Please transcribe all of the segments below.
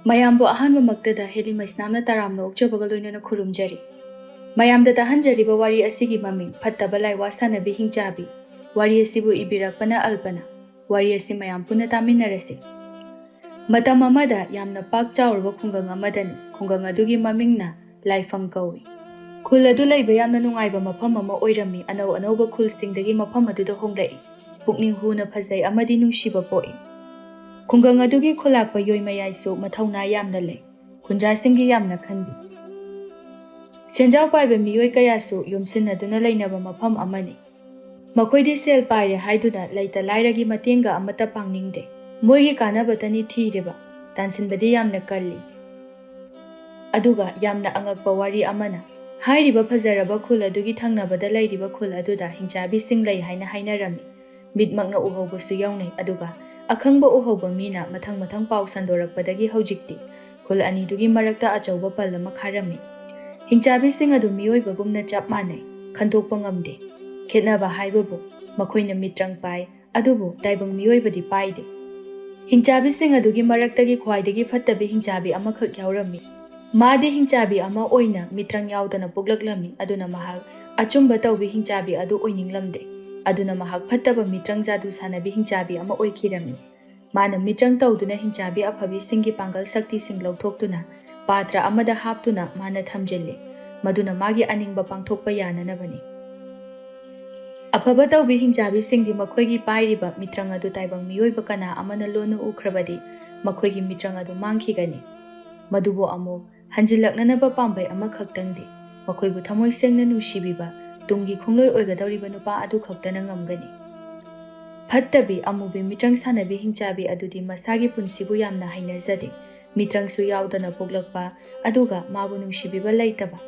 mayambo ahanba maktada Helly Maisnamna taramna okjabaga loinana khurumjari. Mayamda tahanjariba wari asigi maming Phatabi Laiwa Sanabi Hingchabi. Wari asibu ibirakpana Alpana. Wari asi mayam puna taminarasi. Matam amada yamna pak chaurba khungang amadani. Khungang adugi mamingna laifang kawi. Khul adu laiba yamna nungaiba mafam ama oirami anau anauba khulsingdagi mafam aduda honglai. Pukning huna phazai amadi nungshiba poi. Khungang adugi khulakpa yoi mayaisu mathauna yamna lay. Khunjasingi yamna khanbi. Senjau paiba miyoi kayasu yumsinaduna lainaba mafam amani. Makoidi sel paire haiduna laita lairagi matenga amata pangningde. Moigi kanabatani thireba. Tansinbadi yamna kalli. Aduga yamna angakpa wari amana. Hairiba phazaraba khul adugi thangnabada lairiba khul aduda hingchabi singlai haina hainarami. Midmakna uhaubasu yaunai aduga akhangba uhauba mina mathang pau sandorakpadagi haujikti. Khul anidugi marakta achauba pallama kharami. Hingchabi sing adu miyoiba gumna chap manai. Khandokpa ngamde. Khetnaba haibabu makhoina mitrang pai adubu taibang miyoibadi paide. Hingchabi sing adugi maraktagi khwaidagi Phatabi Hingchabi amakhak yaurami. Madi Hingchabi ama oina mitrang yaudana puglaklami aduna mahak achumba tawbi Hingchabi adu oininglamde. Aduna mahak Phatabi mitrang Jadu Sanabi Hingchabi ama oikirami. Mana mitrang tawduna Hingchabi aphabi singi pangal sakti sing lauthokduna patra amada haptuna mana thamjille. Maduna magi aningba pangthokpa yananabani. Aphaba tawbi Hingchabi singdi makhoigi pairiba mitrang adu taibang miyoiba kana amana lonu ukhrabadi makhoigi mitrang adu mangkhigani. Madubo amo hanjilaknanaba pambai ama khaktangdi makhoibu thamoi sengna nushibiba tungi khongloi oigadawriba nupa adu khaktana ngamgani. Phatabi amubi mitrang Sanabi Hingchabi adudi masagi punsibu yamna hainajade. Mitrang su yaudana poglakpa aduga mabu nushibiba laitaba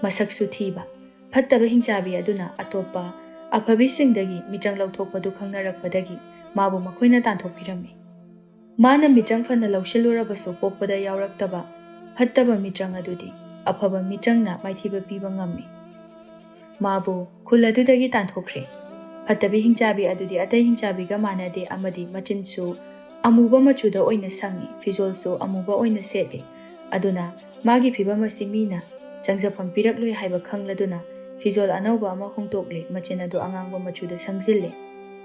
masaksu thiba. Phatabi Hingchabi aduna atopa aphabi singdagi mitrang lauthokpadu khangnarakpadagi mabu makhoina tanthokpirami. Mana mitrang fana laushilurabasu pokpada yauraktaba Phatabi mitrang adudi aphaba mitrangna maithiba piba ngammi. Mabu khul adudagi tanthokre. Phatabi Hingchabi adudi atai Hingchabiga manade amadi machinsu amuba machuda oina sangi fizolsu amuba oina setli. Aduna magi phiba masimina changjapam pirakloi haiba khangladuna fizol anauba ama hongtokle machin adu angangba machuda sangjille.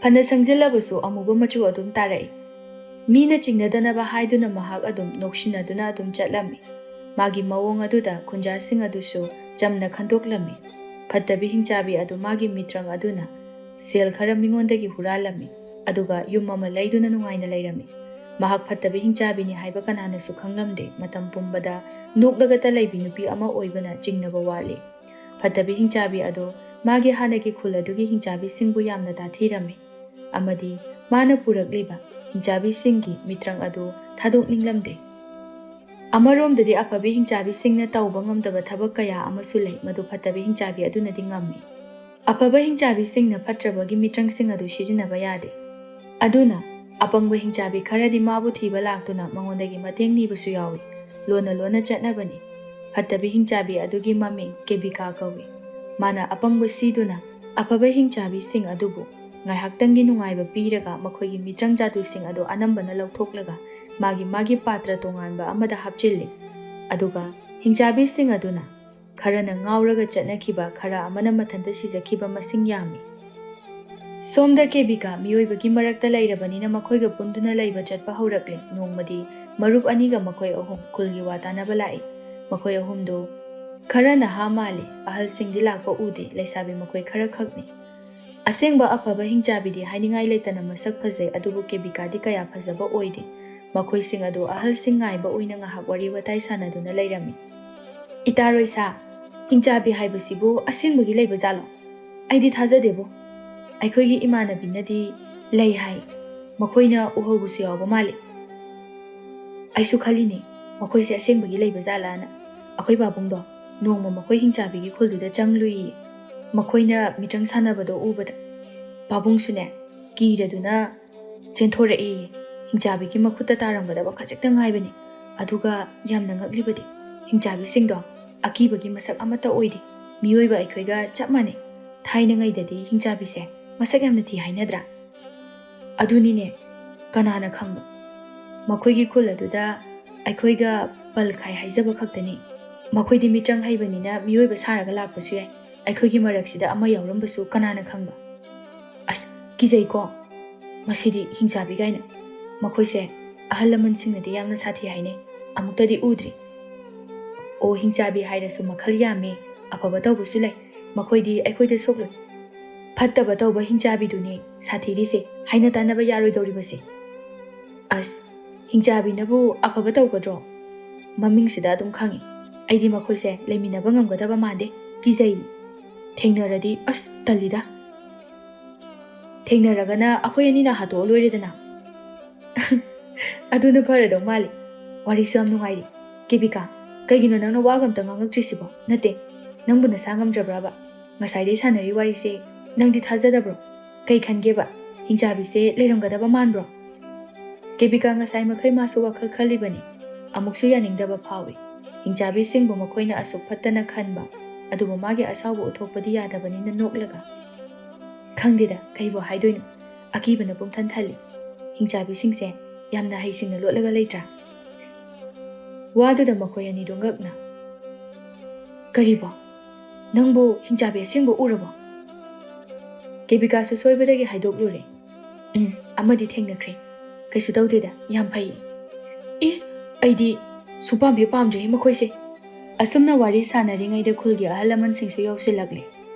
Phana sangjillabasu amuba machu adum tarai. Mina chingnadanaba haiduna mahak adum noksinaduna adum chatlami. Magi mawong aduda khunjasing adusu jamna khantoklami. Phatabi Hingchabi adu magi mitrang aduna sel khara mingondagi huralami. Aduga yum ama laiduna nungaina lairami. Mahak Phatabi Hingchabi ni haiba kanana su khanglamde matam pumbada noklagata laibi nupi ama oibana chingnaba wali. Phatabi Hingchabi adu magi hanagi khul adugi Hingchabi singbu yamna tathirami. Amadi mana purakliba Hingchabi singi mitrang adu thadok ninglamde. Amaromdadi aphabi Hingchabi singna tawba ngamdaba thabak kaya amasu lai madu Phatabi Hingchabi adunadi ngammi. Aphaba Hingchabi singna phatrabagi mitrang sing adu sijinaba yade. Aduna apangba Hingchabi kharadi mabu thiba laktuna mangondagi mateng nibasu yawi. Lona chatnabani. Phatabi Hingchabi adugi maming kebika kawi. Mana apangba siduna aphaba Hingchabi sing adubu ngaihaktangi nungaiba piraga makhoigi mitrang jadu sing adu anambana lauthoklaga magi patra tonganba amada hapchille. Aduga Hingchabi sing aduna kharana ngauraga chatnakiba khara amana mathanta sijakiba masing yami. Somda kebika miyoibagi marakta lairabanina makhoiga punduna laiba chatpa haurakle nongmadi marup aniga makhoi ahum khulgi watanaba lai. Makhoi ahumdo khara naha male ahal singdi lakpa ude laisabi makhoi khara khakni. Asengba aphaba Hingchabi di hainingai leitana masak phazai adubu kebika di kaya phazaba oide. Makhoi sing adu ahal sing ngaiba oina ngahak wari watai sanaduna lairami. Itaroi sa Hingchabi haibasibu asengbagi laiba jalo. Aidi thajadebo. Aikhoigi imanabinadi lay hai makhoina uhaubusu yawba male. Aisu khalini makhoise asengbagi laiba jalana. Akhoi babungdo nongma makhoi Hingchabigi khulduda changlui. Makhoina mitrang sanabado ubada. Babungsune kiraduna chenthorei Hingchabigi makhuta tarambada bakhajakta ngaibani. Aduga yamna ngaklibadi Hingchabi singdo akibagi masak amata oide. Miyoiba aikhoiga chap mane. Thaina ngaidadi Hingchabi se masak yamna thi hainadra. Adunine kanana khangba. Makhoigi khul aduda ꯑꯩꯈꯣꯏꯒ ꯄꯜꯈꯥꯏ ꯍꯥꯏꯖꯕ ꯈꯛꯇꯅꯤ ꯃꯈꯣꯏꯗꯤ ꯃꯤꯇ꯭ꯔꯪ ꯍꯩꯕꯅꯤꯅ ꯃꯤꯑꯣꯏꯕ ꯁꯥꯔꯒ ꯂꯥꯛꯄꯁꯨ ꯌꯥꯏ ꯑꯩꯈꯣꯏꯒꯤ ꯃꯔꯛꯁꯤꯗ ꯑꯃ ꯌꯥꯎꯔꯝꯕꯁꯨ ꯀꯅꯥꯅ ꯈꯪꯕ ꯑꯁ ꯀꯤꯖꯩꯀꯣ ꯃꯁꯤꯗꯤ ꯍꯤꯡꯆꯥꯕꯤ ꯀꯥꯏꯅ ꯃꯈꯣꯏꯁꯦ ꯑꯍꯜ ꯂꯃꯟꯁꯤꯡꯅꯗꯤ ꯌꯥꯝꯅ ꯁꯥꯊꯤ ꯍꯥꯏꯅꯩ ꯑꯃꯨꯛꯇꯗꯤ ꯎꯗ꯭ꯔꯤ ꯑꯣ ꯍꯤꯡꯆꯥꯕꯤ ꯍꯥꯏꯔꯁꯨ ꯃꯈꯜ ꯌꯥꯝꯃꯤ ꯑꯐꯕ ꯇꯧꯕꯁꯨ ꯂꯩ ꯃꯈꯣꯏꯗꯤ ꯑꯩꯈꯣꯏꯗ ꯁꯣꯛꯂꯣꯏ ꯐꯠꯇꯕ ꯇꯧꯕ ꯍꯤꯡꯆꯥꯕꯤꯗꯨꯅꯤ ꯁꯥꯊꯤꯔꯤꯁꯦ ꯍꯥꯏꯅ ꯇꯥꯟꯅꯕ ꯌꯥꯔꯣꯏꯗꯧꯔꯤꯕꯁꯦ ꯑꯁ ꯍꯤꯡꯆꯥꯕꯤꯅꯕꯨ ꯑꯐꯕ ꯇꯧꯒꯗ꯭ꯔꯣ ꯃꯃꯤꯡꯁꯤꯗ ꯑꯗꯨꯝ ꯈꯪꯉꯤ ꯑꯩꯗꯤ ꯃꯈꯣꯏꯁꯦ ꯂꯩꯃꯤꯟꯅꯕ ꯉꯝꯒꯗꯕ ꯃꯥꯟꯗꯦ ꯀꯤꯖꯩ ꯊꯦꯡꯅꯔꯗꯤ ꯑꯁ ꯇꯜꯂꯤꯗ ꯊꯦꯡꯅꯔꯒꯅ ꯑꯩꯈꯣꯏ ꯑꯅꯤꯅ ꯍꯥꯠꯇꯣꯛꯑ ꯂꯣꯏꯔꯦꯗꯅ ꯑꯗꯨꯅ ꯐꯔꯗꯧ ꯃꯥꯜꯂꯤ ꯋꯥꯔꯤꯁꯨ ꯌꯥꯝ ꯅꯨꯡꯉꯥꯏꯔꯤ ꯀꯦꯕꯤꯀꯥ ꯀꯩꯒꯤꯅꯣ ꯅꯪꯅ ꯋꯥꯒ ꯑꯝꯇ ꯉꯥꯡꯉꯛꯇ꯭ꯔꯤꯁꯤꯕꯣ ꯅꯠꯇꯦ ꯅꯪꯕꯨ ꯅꯁꯥ ꯉꯝꯗ꯭ꯔꯕ꯭ꯔꯕ ꯉꯁꯥꯏꯗꯩ ꯁꯥꯟꯅꯔꯤ ꯋꯥꯔꯤꯁꯦ ꯅꯪꯗꯤ ꯊꯥꯖꯗꯕ꯭ꯔꯣ ꯀꯩ ꯈꯟꯒꯦꯕ ꯍꯤꯡꯆꯥꯕꯤꯁꯦ ꯂꯩꯔꯝꯒꯗꯕ ꯃꯥꯟꯕ꯭ꯔꯣ ꯀꯦꯕꯤꯀꯥ ꯉꯁꯥꯏ ꯃꯈꯩ ꯃꯥꯁꯨ ꯋꯥꯈꯜ ꯈꯜꯂꯤꯕꯅꯤ ꯑꯃꯨꯛꯁꯨ ꯌꯥꯅꯤꯡꯗꯕ ꯐꯥꯎꯏ ꯍꯤꯡꯆꯥꯕꯤꯁꯤꯡꯕꯨ ꯃꯈꯣꯏꯅ ꯑꯁꯨꯛ ꯐꯠꯇꯅ ꯈꯟꯕ ꯑꯗꯨꯕꯨ ꯃꯥꯒꯤ ꯑꯁꯥꯎꯕ ꯎꯠꯊꯣꯛꯄꯗꯤ ꯌꯥꯗꯕꯅꯤꯅ ꯅꯣꯛꯂꯒ ꯈꯪꯗꯦꯗ ꯀꯩꯕꯨ ꯍꯥꯏꯗꯣꯏꯅꯣ ꯑꯀꯤꯕꯅ ꯄꯨꯡꯊꯟ ꯊꯜꯂꯤ ꯍꯤꯡꯆꯥꯕꯤꯁꯤꯡꯁꯦ ꯌꯥꯝꯅ ꯍꯩꯁꯤꯡꯅ ꯂꯣꯠꯂꯒ ꯂꯩꯇ꯭ꯔꯥ ꯋꯥꯗꯨꯗ ꯃꯈꯣꯏ ꯑꯅꯤꯗꯣ ꯉꯛꯅ ꯀꯔꯤꯕꯣ ꯅꯪꯕꯨ ꯍꯤꯡꯆꯥꯕꯤ ꯑꯁꯦꯡꯕ ꯎꯔꯕꯣ ꯀꯦꯕꯤꯀꯥꯁꯨ ꯁꯣꯏꯕꯗꯒꯤ ꯍꯥꯏꯗꯣꯛꯂꯨꯔꯦ ꯑꯃꯗꯤ ꯊꯦꯡꯅꯈ꯭ꯔꯦ ꯀꯩꯁꯨ ꯇꯧꯗꯦꯗ ꯌꯥꯝ ꯐꯩ ꯏꯁ ꯑꯩꯗꯤ ꯁꯨꯄꯥꯝ ꯄꯥꯝꯗ꯭ꯔꯦ ꯃꯈꯣꯏꯁꯦ ꯑꯁꯨꯝꯅ ꯋꯥꯔꯤ ꯁꯥꯟꯅꯔꯤꯉꯩꯗ ꯈꯨꯜꯒꯤ ꯑꯍꯜ ꯂꯃꯟꯁꯤꯡꯁꯨ ꯌꯧꯁꯤꯜꯂꯛꯂꯦ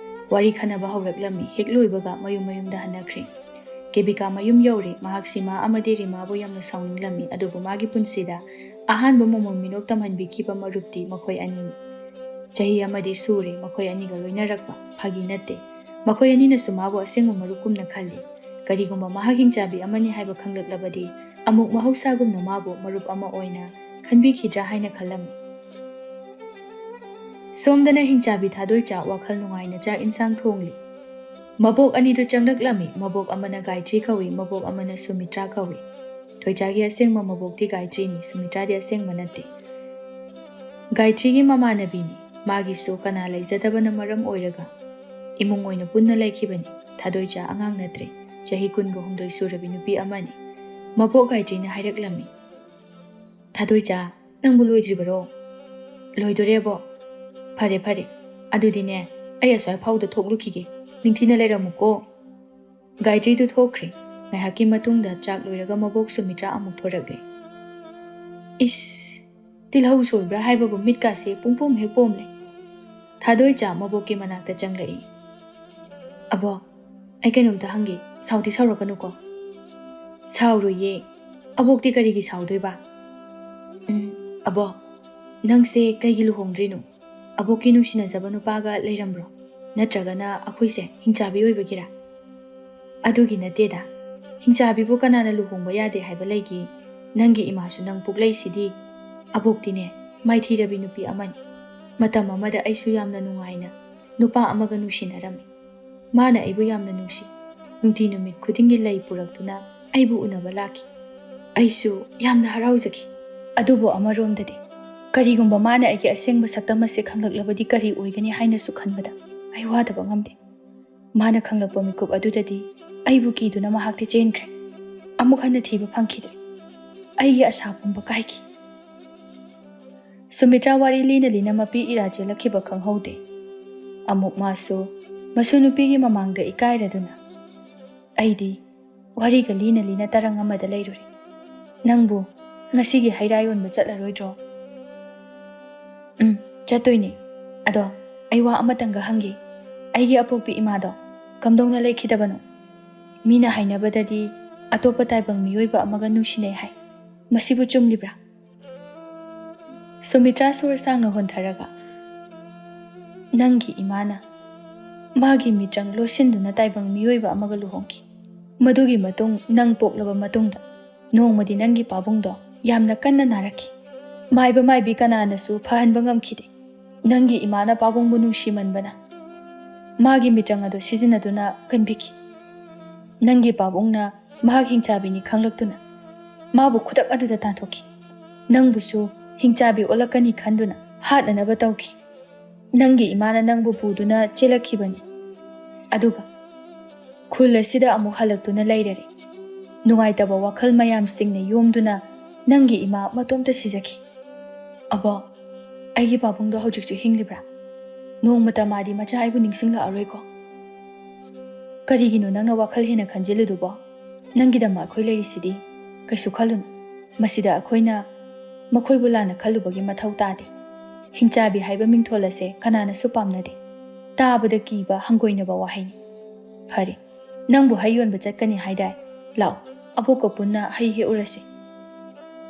ꯋꯥꯔꯤ ꯈꯟꯅꯕ ꯍꯧꯔꯛꯂꯝꯃꯤ ꯍꯦꯛ ꯂꯣꯏꯕꯒ ꯃꯌꯨꯝꯗ ꯍꯟꯅꯈ꯭ꯔꯦ ꯀꯦꯕꯤꯀꯥ ꯃꯌꯨꯝ ꯌꯧꯔꯦ ꯃꯍꯥꯛ ꯁꯤꯃꯥ ꯑꯃꯗꯤ ꯔꯤꯃꯥꯕꯨ ꯌꯥꯝꯅ ꯁꯥꯎꯅꯤꯡꯂꯝꯃꯤ ꯑꯗꯨꯕꯨ ꯃꯥꯒꯤ ꯄꯨꯟꯁꯤꯗ ꯑꯍꯥꯟꯕ ꯃꯣꯃꯣꯟ ꯃꯤꯅꯣꯛ ꯇꯝꯍꯟꯕꯤꯈꯤꯕ ꯃꯔꯨꯞꯇꯤ ꯃꯈꯣꯏ ꯑꯅꯤꯅꯤ ꯆꯍꯤ ꯑꯃꯗꯤ ꯁꯨꯔꯦ ꯃꯈꯣꯏ ꯑꯅꯤꯒ ꯂꯣꯏꯅꯔꯛꯄ ꯐꯥꯒꯤ ꯅꯠꯇꯦ ꯃꯈꯣꯏ ꯑꯅꯤꯅꯁꯨ ꯃꯥꯕꯨ ꯑꯁꯦꯡꯕ ꯃꯔꯨꯞꯀꯨꯝꯅ ꯈꯜꯂꯤ ꯀꯔꯤꯒꯨꯝꯕ ꯃꯍꯥꯛ ꯍꯤꯡꯆꯥꯕꯤ ꯑꯃꯅꯤ ꯍꯥꯏꯕ ꯈꯪꯂꯛꯂꯕꯗꯤ ꯑꯃꯨꯛ ꯃꯍꯧꯁꯥꯒꯨꯝꯅ ꯃꯥꯕꯨ ꯃꯔꯨꯞ ꯑꯃ ꯑꯣꯏꯅ ꯈꯟꯕꯤꯈꯤꯗ꯭ꯔꯥ ꯍꯥꯏꯅ ꯈꯜꯂꯝꯃꯤ ꯁꯣꯝꯗꯅ ꯍꯤꯡꯆꯥꯕꯤ ꯊꯥꯗꯣꯏꯆꯥ ꯋꯥꯈꯜ ꯅꯨꯡꯉꯥꯏꯅ ꯆꯥꯛ ꯏꯟꯁꯥꯡ ꯊꯣꯡꯂꯤ ꯃꯕꯣꯛ ꯑꯅꯤꯗꯨ ꯆꯪꯂꯛꯂꯝꯃꯤ ꯃꯕꯣꯛ ꯑꯃꯅ ꯒꯥꯏꯇ꯭ꯔꯤ ꯀꯧꯏ ꯃꯕꯣꯛ ꯑꯃꯅ ꯁꯨꯃꯤꯇ꯭ꯔꯥ ꯀꯧꯏ ꯊꯣꯏꯆꯥꯒꯤ ꯑꯁꯦꯡꯕ ꯃꯕꯣꯛꯇꯤ ꯒꯥꯏꯇ꯭ꯔꯤꯅꯤ ꯁꯨꯃꯤꯇ꯭ꯔꯥꯗꯤ ꯑꯁꯦꯡꯕ ꯅꯠꯇꯦ ꯒꯥꯏꯇ꯭ꯔꯤꯒꯤ ꯃꯃꯥꯟꯅꯕꯤꯅꯤ ꯃꯥꯒꯤꯁꯨ ꯀꯅꯥ ꯂꯩꯖꯗꯕꯅ ꯃꯔꯝ ꯑꯣꯏꯔꯒ ꯏꯃꯨꯡ ꯑꯣꯏꯅ ꯄꯨꯟꯅ ꯂꯩꯈꯤꯕꯅꯤ ꯊꯥꯗꯣꯏꯆꯥ ꯑꯉꯥꯡ ꯅꯠꯇ꯭ꯔꯦ ꯆꯍꯤ 19 ꯁꯨꯔꯕꯤ ꯅꯨꯄꯤ ꯑꯃꯅꯤ ꯃꯕꯣꯛ ꯒꯥꯏꯇ꯭ꯔꯤꯅ ꯍꯥꯏꯔꯛꯂꯝꯃꯤ ꯊꯥꯗꯣꯏꯆꯥ ꯅꯪꯕꯨ ꯂꯣꯏꯗ꯭ꯔꯤꯕꯔꯣ ꯂꯣꯏꯗꯣꯔꯦꯕꯣ ꯐꯔꯦ ꯑꯗꯨꯗꯤꯅꯦ ꯑꯩ ꯑꯁ꯭ꯋꯥꯏ ꯐꯥꯎꯗ ꯊꯣꯛꯂꯨꯈꯤꯒꯦ ꯅꯤꯡꯊꯤꯅ ꯂꯩꯔꯝꯃꯨꯀꯣ ꯒꯥꯏꯇ꯭ꯔꯤꯗꯨ ꯊꯣꯛꯈ꯭ꯔꯦ ꯉꯥꯏꯍꯥꯛꯀꯤ ꯃꯇꯨꯡꯗ ꯆꯥꯛ ꯂꯣꯏꯔꯒ ꯃꯕꯣꯛ ꯁꯨꯃꯤꯇ꯭ꯔꯥ ꯑꯃꯨꯛ ꯊꯣꯔꯛꯂꯦ ꯏꯁ ꯇꯤꯜꯍꯧ ꯁꯣꯏꯕ꯭ꯔꯥ ꯍꯥꯏꯕꯕꯨ ꯃꯤꯠꯀꯥꯁꯦ ꯄꯨꯡꯄꯣꯝ ꯍꯦꯛ ꯄꯣꯝꯂꯦ ꯊꯥꯗꯣꯏꯆꯥ ꯃꯕꯣꯛꯀꯤ ꯃꯅꯥꯛꯇ ꯆꯪꯂꯛꯏ ꯑꯕꯣ ꯑꯩ ꯀꯩꯅꯣꯝꯇ ꯍꯪꯒꯦ ꯁꯥꯎꯗꯤ ꯁꯥꯎꯔꯛꯀꯅꯨꯀꯣ ꯁꯥꯎꯔꯣꯏꯌꯦ ꯑꯕꯣꯛꯇꯤ ꯀꯔꯤꯒꯤ ꯁꯥꯎꯗꯣꯏꯕ ꯑꯕꯣ ꯅꯪꯁꯦ ꯀꯩꯒꯤ ꯂꯨꯍꯣꯡꯗ꯭ꯔꯤꯅꯣ ꯑꯕꯣꯛꯀꯤ ꯅꯨꯡꯁꯤꯅꯖꯕ ꯅꯨꯄꯥꯒ ꯂꯩꯔꯝꯕ꯭ꯔꯣ ꯅꯠꯇ꯭ꯔꯒꯅ ꯑꯩꯈꯣꯏꯁꯦ ꯍꯤꯡꯆꯥꯕꯤ ꯑꯣꯏꯕꯒꯤꯔꯥ ꯑꯗꯨꯒꯤ ꯅꯠꯇꯦꯗ ꯍꯤꯡꯆꯥꯕꯤꯕꯨ ꯀꯅꯥꯅ ꯂꯨꯍꯣꯡꯕ ꯌꯥꯗꯦ ꯍꯥꯏꯕ ꯂꯩꯒꯦ ꯅꯪꯒꯤ ꯏꯃꯥꯁꯨ ꯅꯪ ꯄꯣꯛꯂꯩꯁꯤꯗꯤ ꯑꯕꯣꯛꯇꯤꯅꯦ ꯃꯥꯏꯊꯤꯔꯕꯤ ꯅꯨꯄꯤ ꯑꯃꯅꯤ ꯃꯇꯝ ꯑꯃꯗ ꯑꯩꯁꯨ ꯌꯥꯝꯅ ꯅꯨꯡꯉꯥꯏꯅ ꯅꯨꯄꯥ ꯑꯃꯒ ꯅꯨꯡꯁꯤꯅꯔꯝꯃꯤ ꯃꯥꯅ ꯑꯩꯕꯨ ꯌꯥꯝꯅ ꯅꯨꯡꯁꯤ ꯅꯨꯡꯇꯤ ꯅꯨꯃꯤꯠ ꯈꯨꯗꯤꯡꯒꯤ ꯂꯩ ꯄꯨꯔꯛꯇꯨꯅ ꯑꯩꯕꯨ ꯎꯅꯕ ꯂꯥꯛꯈꯤ ꯑꯩꯁꯨ ꯌꯥꯝꯅ ꯍꯔꯥꯎꯖꯈꯤ ꯑꯗꯨꯕꯨ ꯑꯃꯔꯣꯝꯗꯗꯤ ꯀꯔꯤꯒꯨꯝꯕ ꯃꯥꯅ ꯑꯩꯒꯤ ꯑꯁꯦꯡꯕ ꯁꯛꯇꯝ ꯑꯁꯤ ꯈꯪꯂꯛꯂꯕꯗꯤ ꯀꯔꯤ ꯑꯣꯏꯒꯅꯤ ꯍꯥꯏꯅꯁꯨ ꯈꯟꯕꯗ ꯑꯩ ꯋꯥꯗꯕ ꯉꯝꯗꯦ ꯃꯥꯅ ꯈꯪꯂꯛꯄ ꯃꯤꯀꯨꯞ ꯑꯗꯨꯗꯗꯤ ꯑꯩꯕꯨ ꯀꯤꯗꯨꯅ ꯃꯍꯥꯛꯇꯤ ꯆꯦꯟꯈ꯭ꯔꯦ ꯑꯃꯨꯛ ꯍꯟꯅ ꯊꯤꯕ ꯐꯪꯈꯤꯗ꯭ꯔꯦ ꯑꯩꯒꯤ ꯑꯁꯥ ꯄꯨꯝꯕ ꯀꯥꯏꯈꯤ ꯁꯨꯃꯤꯇ꯭ꯔꯥ ꯋꯥꯔꯤ ꯂꯤꯅ ꯃꯄꯤ ꯏꯔꯥ ꯆꯦꯜꯂꯛꯈꯤꯕ ꯈꯪꯍꯧꯗꯦ ꯑꯃꯨꯛ ꯃꯥꯁꯨ ꯃꯁꯨ ꯅꯨꯄꯤꯒꯤ ꯃꯃꯥꯡꯗ ꯏꯀꯥꯏꯔꯗꯨꯅ ꯑꯩꯗꯤ ꯋꯥꯔꯤꯒ ꯂꯤꯅ ꯇꯔꯪ ꯑꯃꯗ ꯂꯩꯔꯨꯔꯦ ꯅꯪꯕꯨ ꯉꯁꯤꯒꯤ ꯍꯩꯔꯥ ꯌꯣꯟꯕ ꯆꯠꯂꯔꯣꯏꯗ꯭ꯔꯣ ꯆꯠꯇꯣꯏꯅꯦ ꯑꯗꯣ ꯑꯩ ꯋꯥ ꯑꯃꯇꯪꯒ ꯍꯪꯒꯦ ꯑꯩꯒꯤ ꯑꯄꯣꯛꯄꯤ ꯏꯃꯥꯗꯣ ꯀꯝꯗꯧꯅ ꯂꯩꯈꯤꯗꯕꯅꯣ ꯃꯤꯅ ꯍꯥꯏꯅꯕꯗꯗꯤ ꯑꯇꯣꯞꯄ ꯇꯥꯏꯕꯪ ꯃꯤꯑꯣꯏꯕ ꯑꯃꯒ ꯅꯨꯡꯁꯤꯅꯩ ꯍꯥꯏ ꯃꯁꯤꯕꯨ ꯆꯨꯝꯂꯤꯕ꯭ꯔꯥ ꯁꯨꯃꯤꯇ꯭ꯔꯥ ꯁꯣꯔ ꯁꯥꯡꯅ ꯍꯣꯟꯊꯔꯒ ꯅꯪꯒꯤ ꯏꯃꯥꯅ ꯃꯥꯒꯤ ꯃꯤꯇ꯭ꯔꯪ ꯂꯣꯠꯁꯤꯟꯗꯨꯅ ꯇꯥꯏꯕꯪ ꯃꯤꯑꯣꯏꯕ ꯑꯃꯒ ꯂꯨꯍꯣꯡꯈꯤ ꯃꯗꯨꯒꯤ ꯃꯇꯨꯡ ꯅꯪ ꯄꯣꯛꯂꯕ ꯃꯇꯨꯡꯗ ꯅꯣꯡꯃꯗꯤ ꯅꯪꯒꯤ ꯄꯥꯕꯨꯡꯗꯣ ꯌꯥꯝꯅ ꯀꯟꯅ ꯅꯥꯔꯛꯈꯤ ꯃꯥꯏꯕ ꯃꯥꯏꯕꯤ ꯀꯅꯥꯅꯁꯨ ꯐꯍꯟꯕ ꯉꯝꯈꯤꯗꯦ ꯅꯪꯒꯤ ꯏꯃꯥꯅ ꯄꯥꯕꯨꯡꯕꯨ ꯅꯨꯡꯁꯤꯃꯟꯕꯅ ꯃꯥꯒꯤ ꯃꯤꯇ꯭ꯔꯪ ꯑꯗꯨ ꯁꯤꯖꯤꯟꯅꯗꯨꯅ ꯀꯟꯕꯤꯈꯤ ꯅꯪꯒꯤ ꯄꯥꯕꯨꯡꯅ ꯃꯍꯥꯛ ꯍꯤꯡꯆꯥꯕꯤꯅꯤ ꯈꯪꯂꯛꯇꯨꯅ ꯃꯥꯕꯨ ꯈꯨꯗꯛ ꯑꯗꯨꯗ ꯇꯥꯟꯊꯣꯛꯈꯤ ꯅꯪꯕꯨꯁꯨ ꯍꯤꯡꯆꯥꯕꯤ ꯑꯣꯜꯂꯛꯀꯅꯤ ꯈꯟꯗꯨꯅ ꯍꯥꯠꯅꯅꯕ ꯇꯧꯈꯤ ꯅꯪꯒꯤ ꯏꯃꯥꯅ ꯅꯪꯕꯨ ꯄꯨꯗꯨꯅ ꯆꯦꯜꯂꯛꯈꯤꯕꯅꯤ ꯑꯗꯨꯒ ꯈꯨꯜ ꯑꯁꯤꯗ ꯑꯃꯨꯛ ꯍꯜꯂꯛꯇꯨꯅ ꯂꯩꯔꯔꯦ ꯅꯨꯡꯉꯥꯏꯇꯕ ꯋꯥꯈꯜ ꯃꯌꯥꯝꯁꯤꯡꯅ ꯌꯣꯝꯗꯨꯅ Nangi ima matomta sijaki. Abo, aigi babungdo hojiksu hinglibra. Noong mata madi macha aibu ningsingla aroi ko. Karigino nangna wakhal hena khanjiludubo. Nangidama akhoi leisidi kaisu khalun. Masida akhoina makhoi bulana khalubagi mathau tade. Hingchabi haiba mingtholase kanana su pamnade. Tabada kiba hangoinaba wahaini. Phari, nangbu hayon ba chatkani haidai. Lao, aboko punna hai he urasi.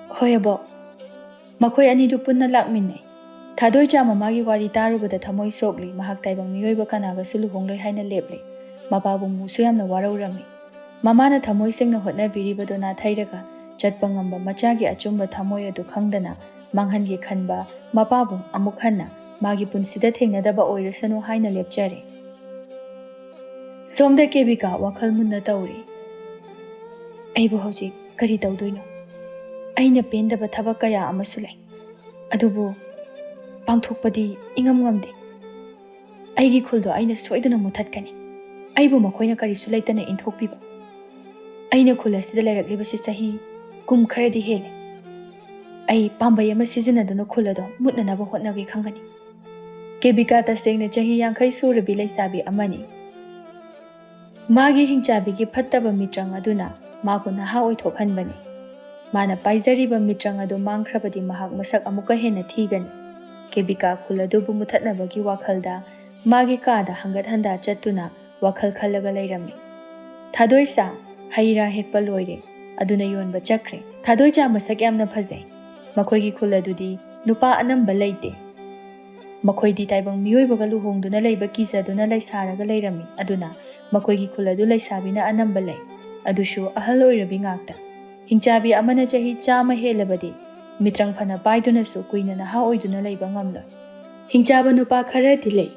Hoi abo, makhoi anidu punna lakminnai. Thadoi chama magi wari tarubada thamoi sokli mahak taibang miyoiba kanaga sulu hongloi haina lepli. Mababung musu yamna waraurami. Mamana thamoi sengna hotna biribado na thairaga chatpa ngamba machagi achumba thamoi adu khangdana manghangi khanba mapabung amuk hanna magi punsida thengnadaba oirasanu haina lepchare. Somda kebika wakhal munna tauri. Aibu hojik kari tawdoino. Aina pendaba thabak kaya amasu lai. Adubu pangthokpadi ingam ngamde. Aigi khuldo aina soidana muthatkani. Aibu makhoina karisu laitana inthokpiba. Aina khula sida lairakliba si sahi kum kharadi hele. Ai pambai ama sizinaduna khulado mutnanaba hotnagi khangani. Kebika tasengna chahi yankhai surabi laisabi amani. Magi hingchabi gi phattaba mitrang aduna maku naha oithokhanbani. Mana paizariba mitrang adu mangkhrabadi mahak masak amuka hena thigani. Kebika khuladubu muthatnabagi wakhalda magi kada hangat handa chattuna wakhal khalaga lairami. Thadoi sa haira hekpa loire aduna yonba chakre. Thadoi cha masak yamna phajai. Makhoi gi khuladudi nupa anamba leite. Makhoi di taibang miyoibaga luhongduna leiba kizaduna laisaraga lairami. Aduna makhoi gi khuladu laisabina anamba lei. Adushu ahal oirabi ngakta. Hingchabi amana chahi chama helabadi mitrang phana paiduna su kuina naha oiduna leiba ngamloi. Hingchaba nupa khara dilei.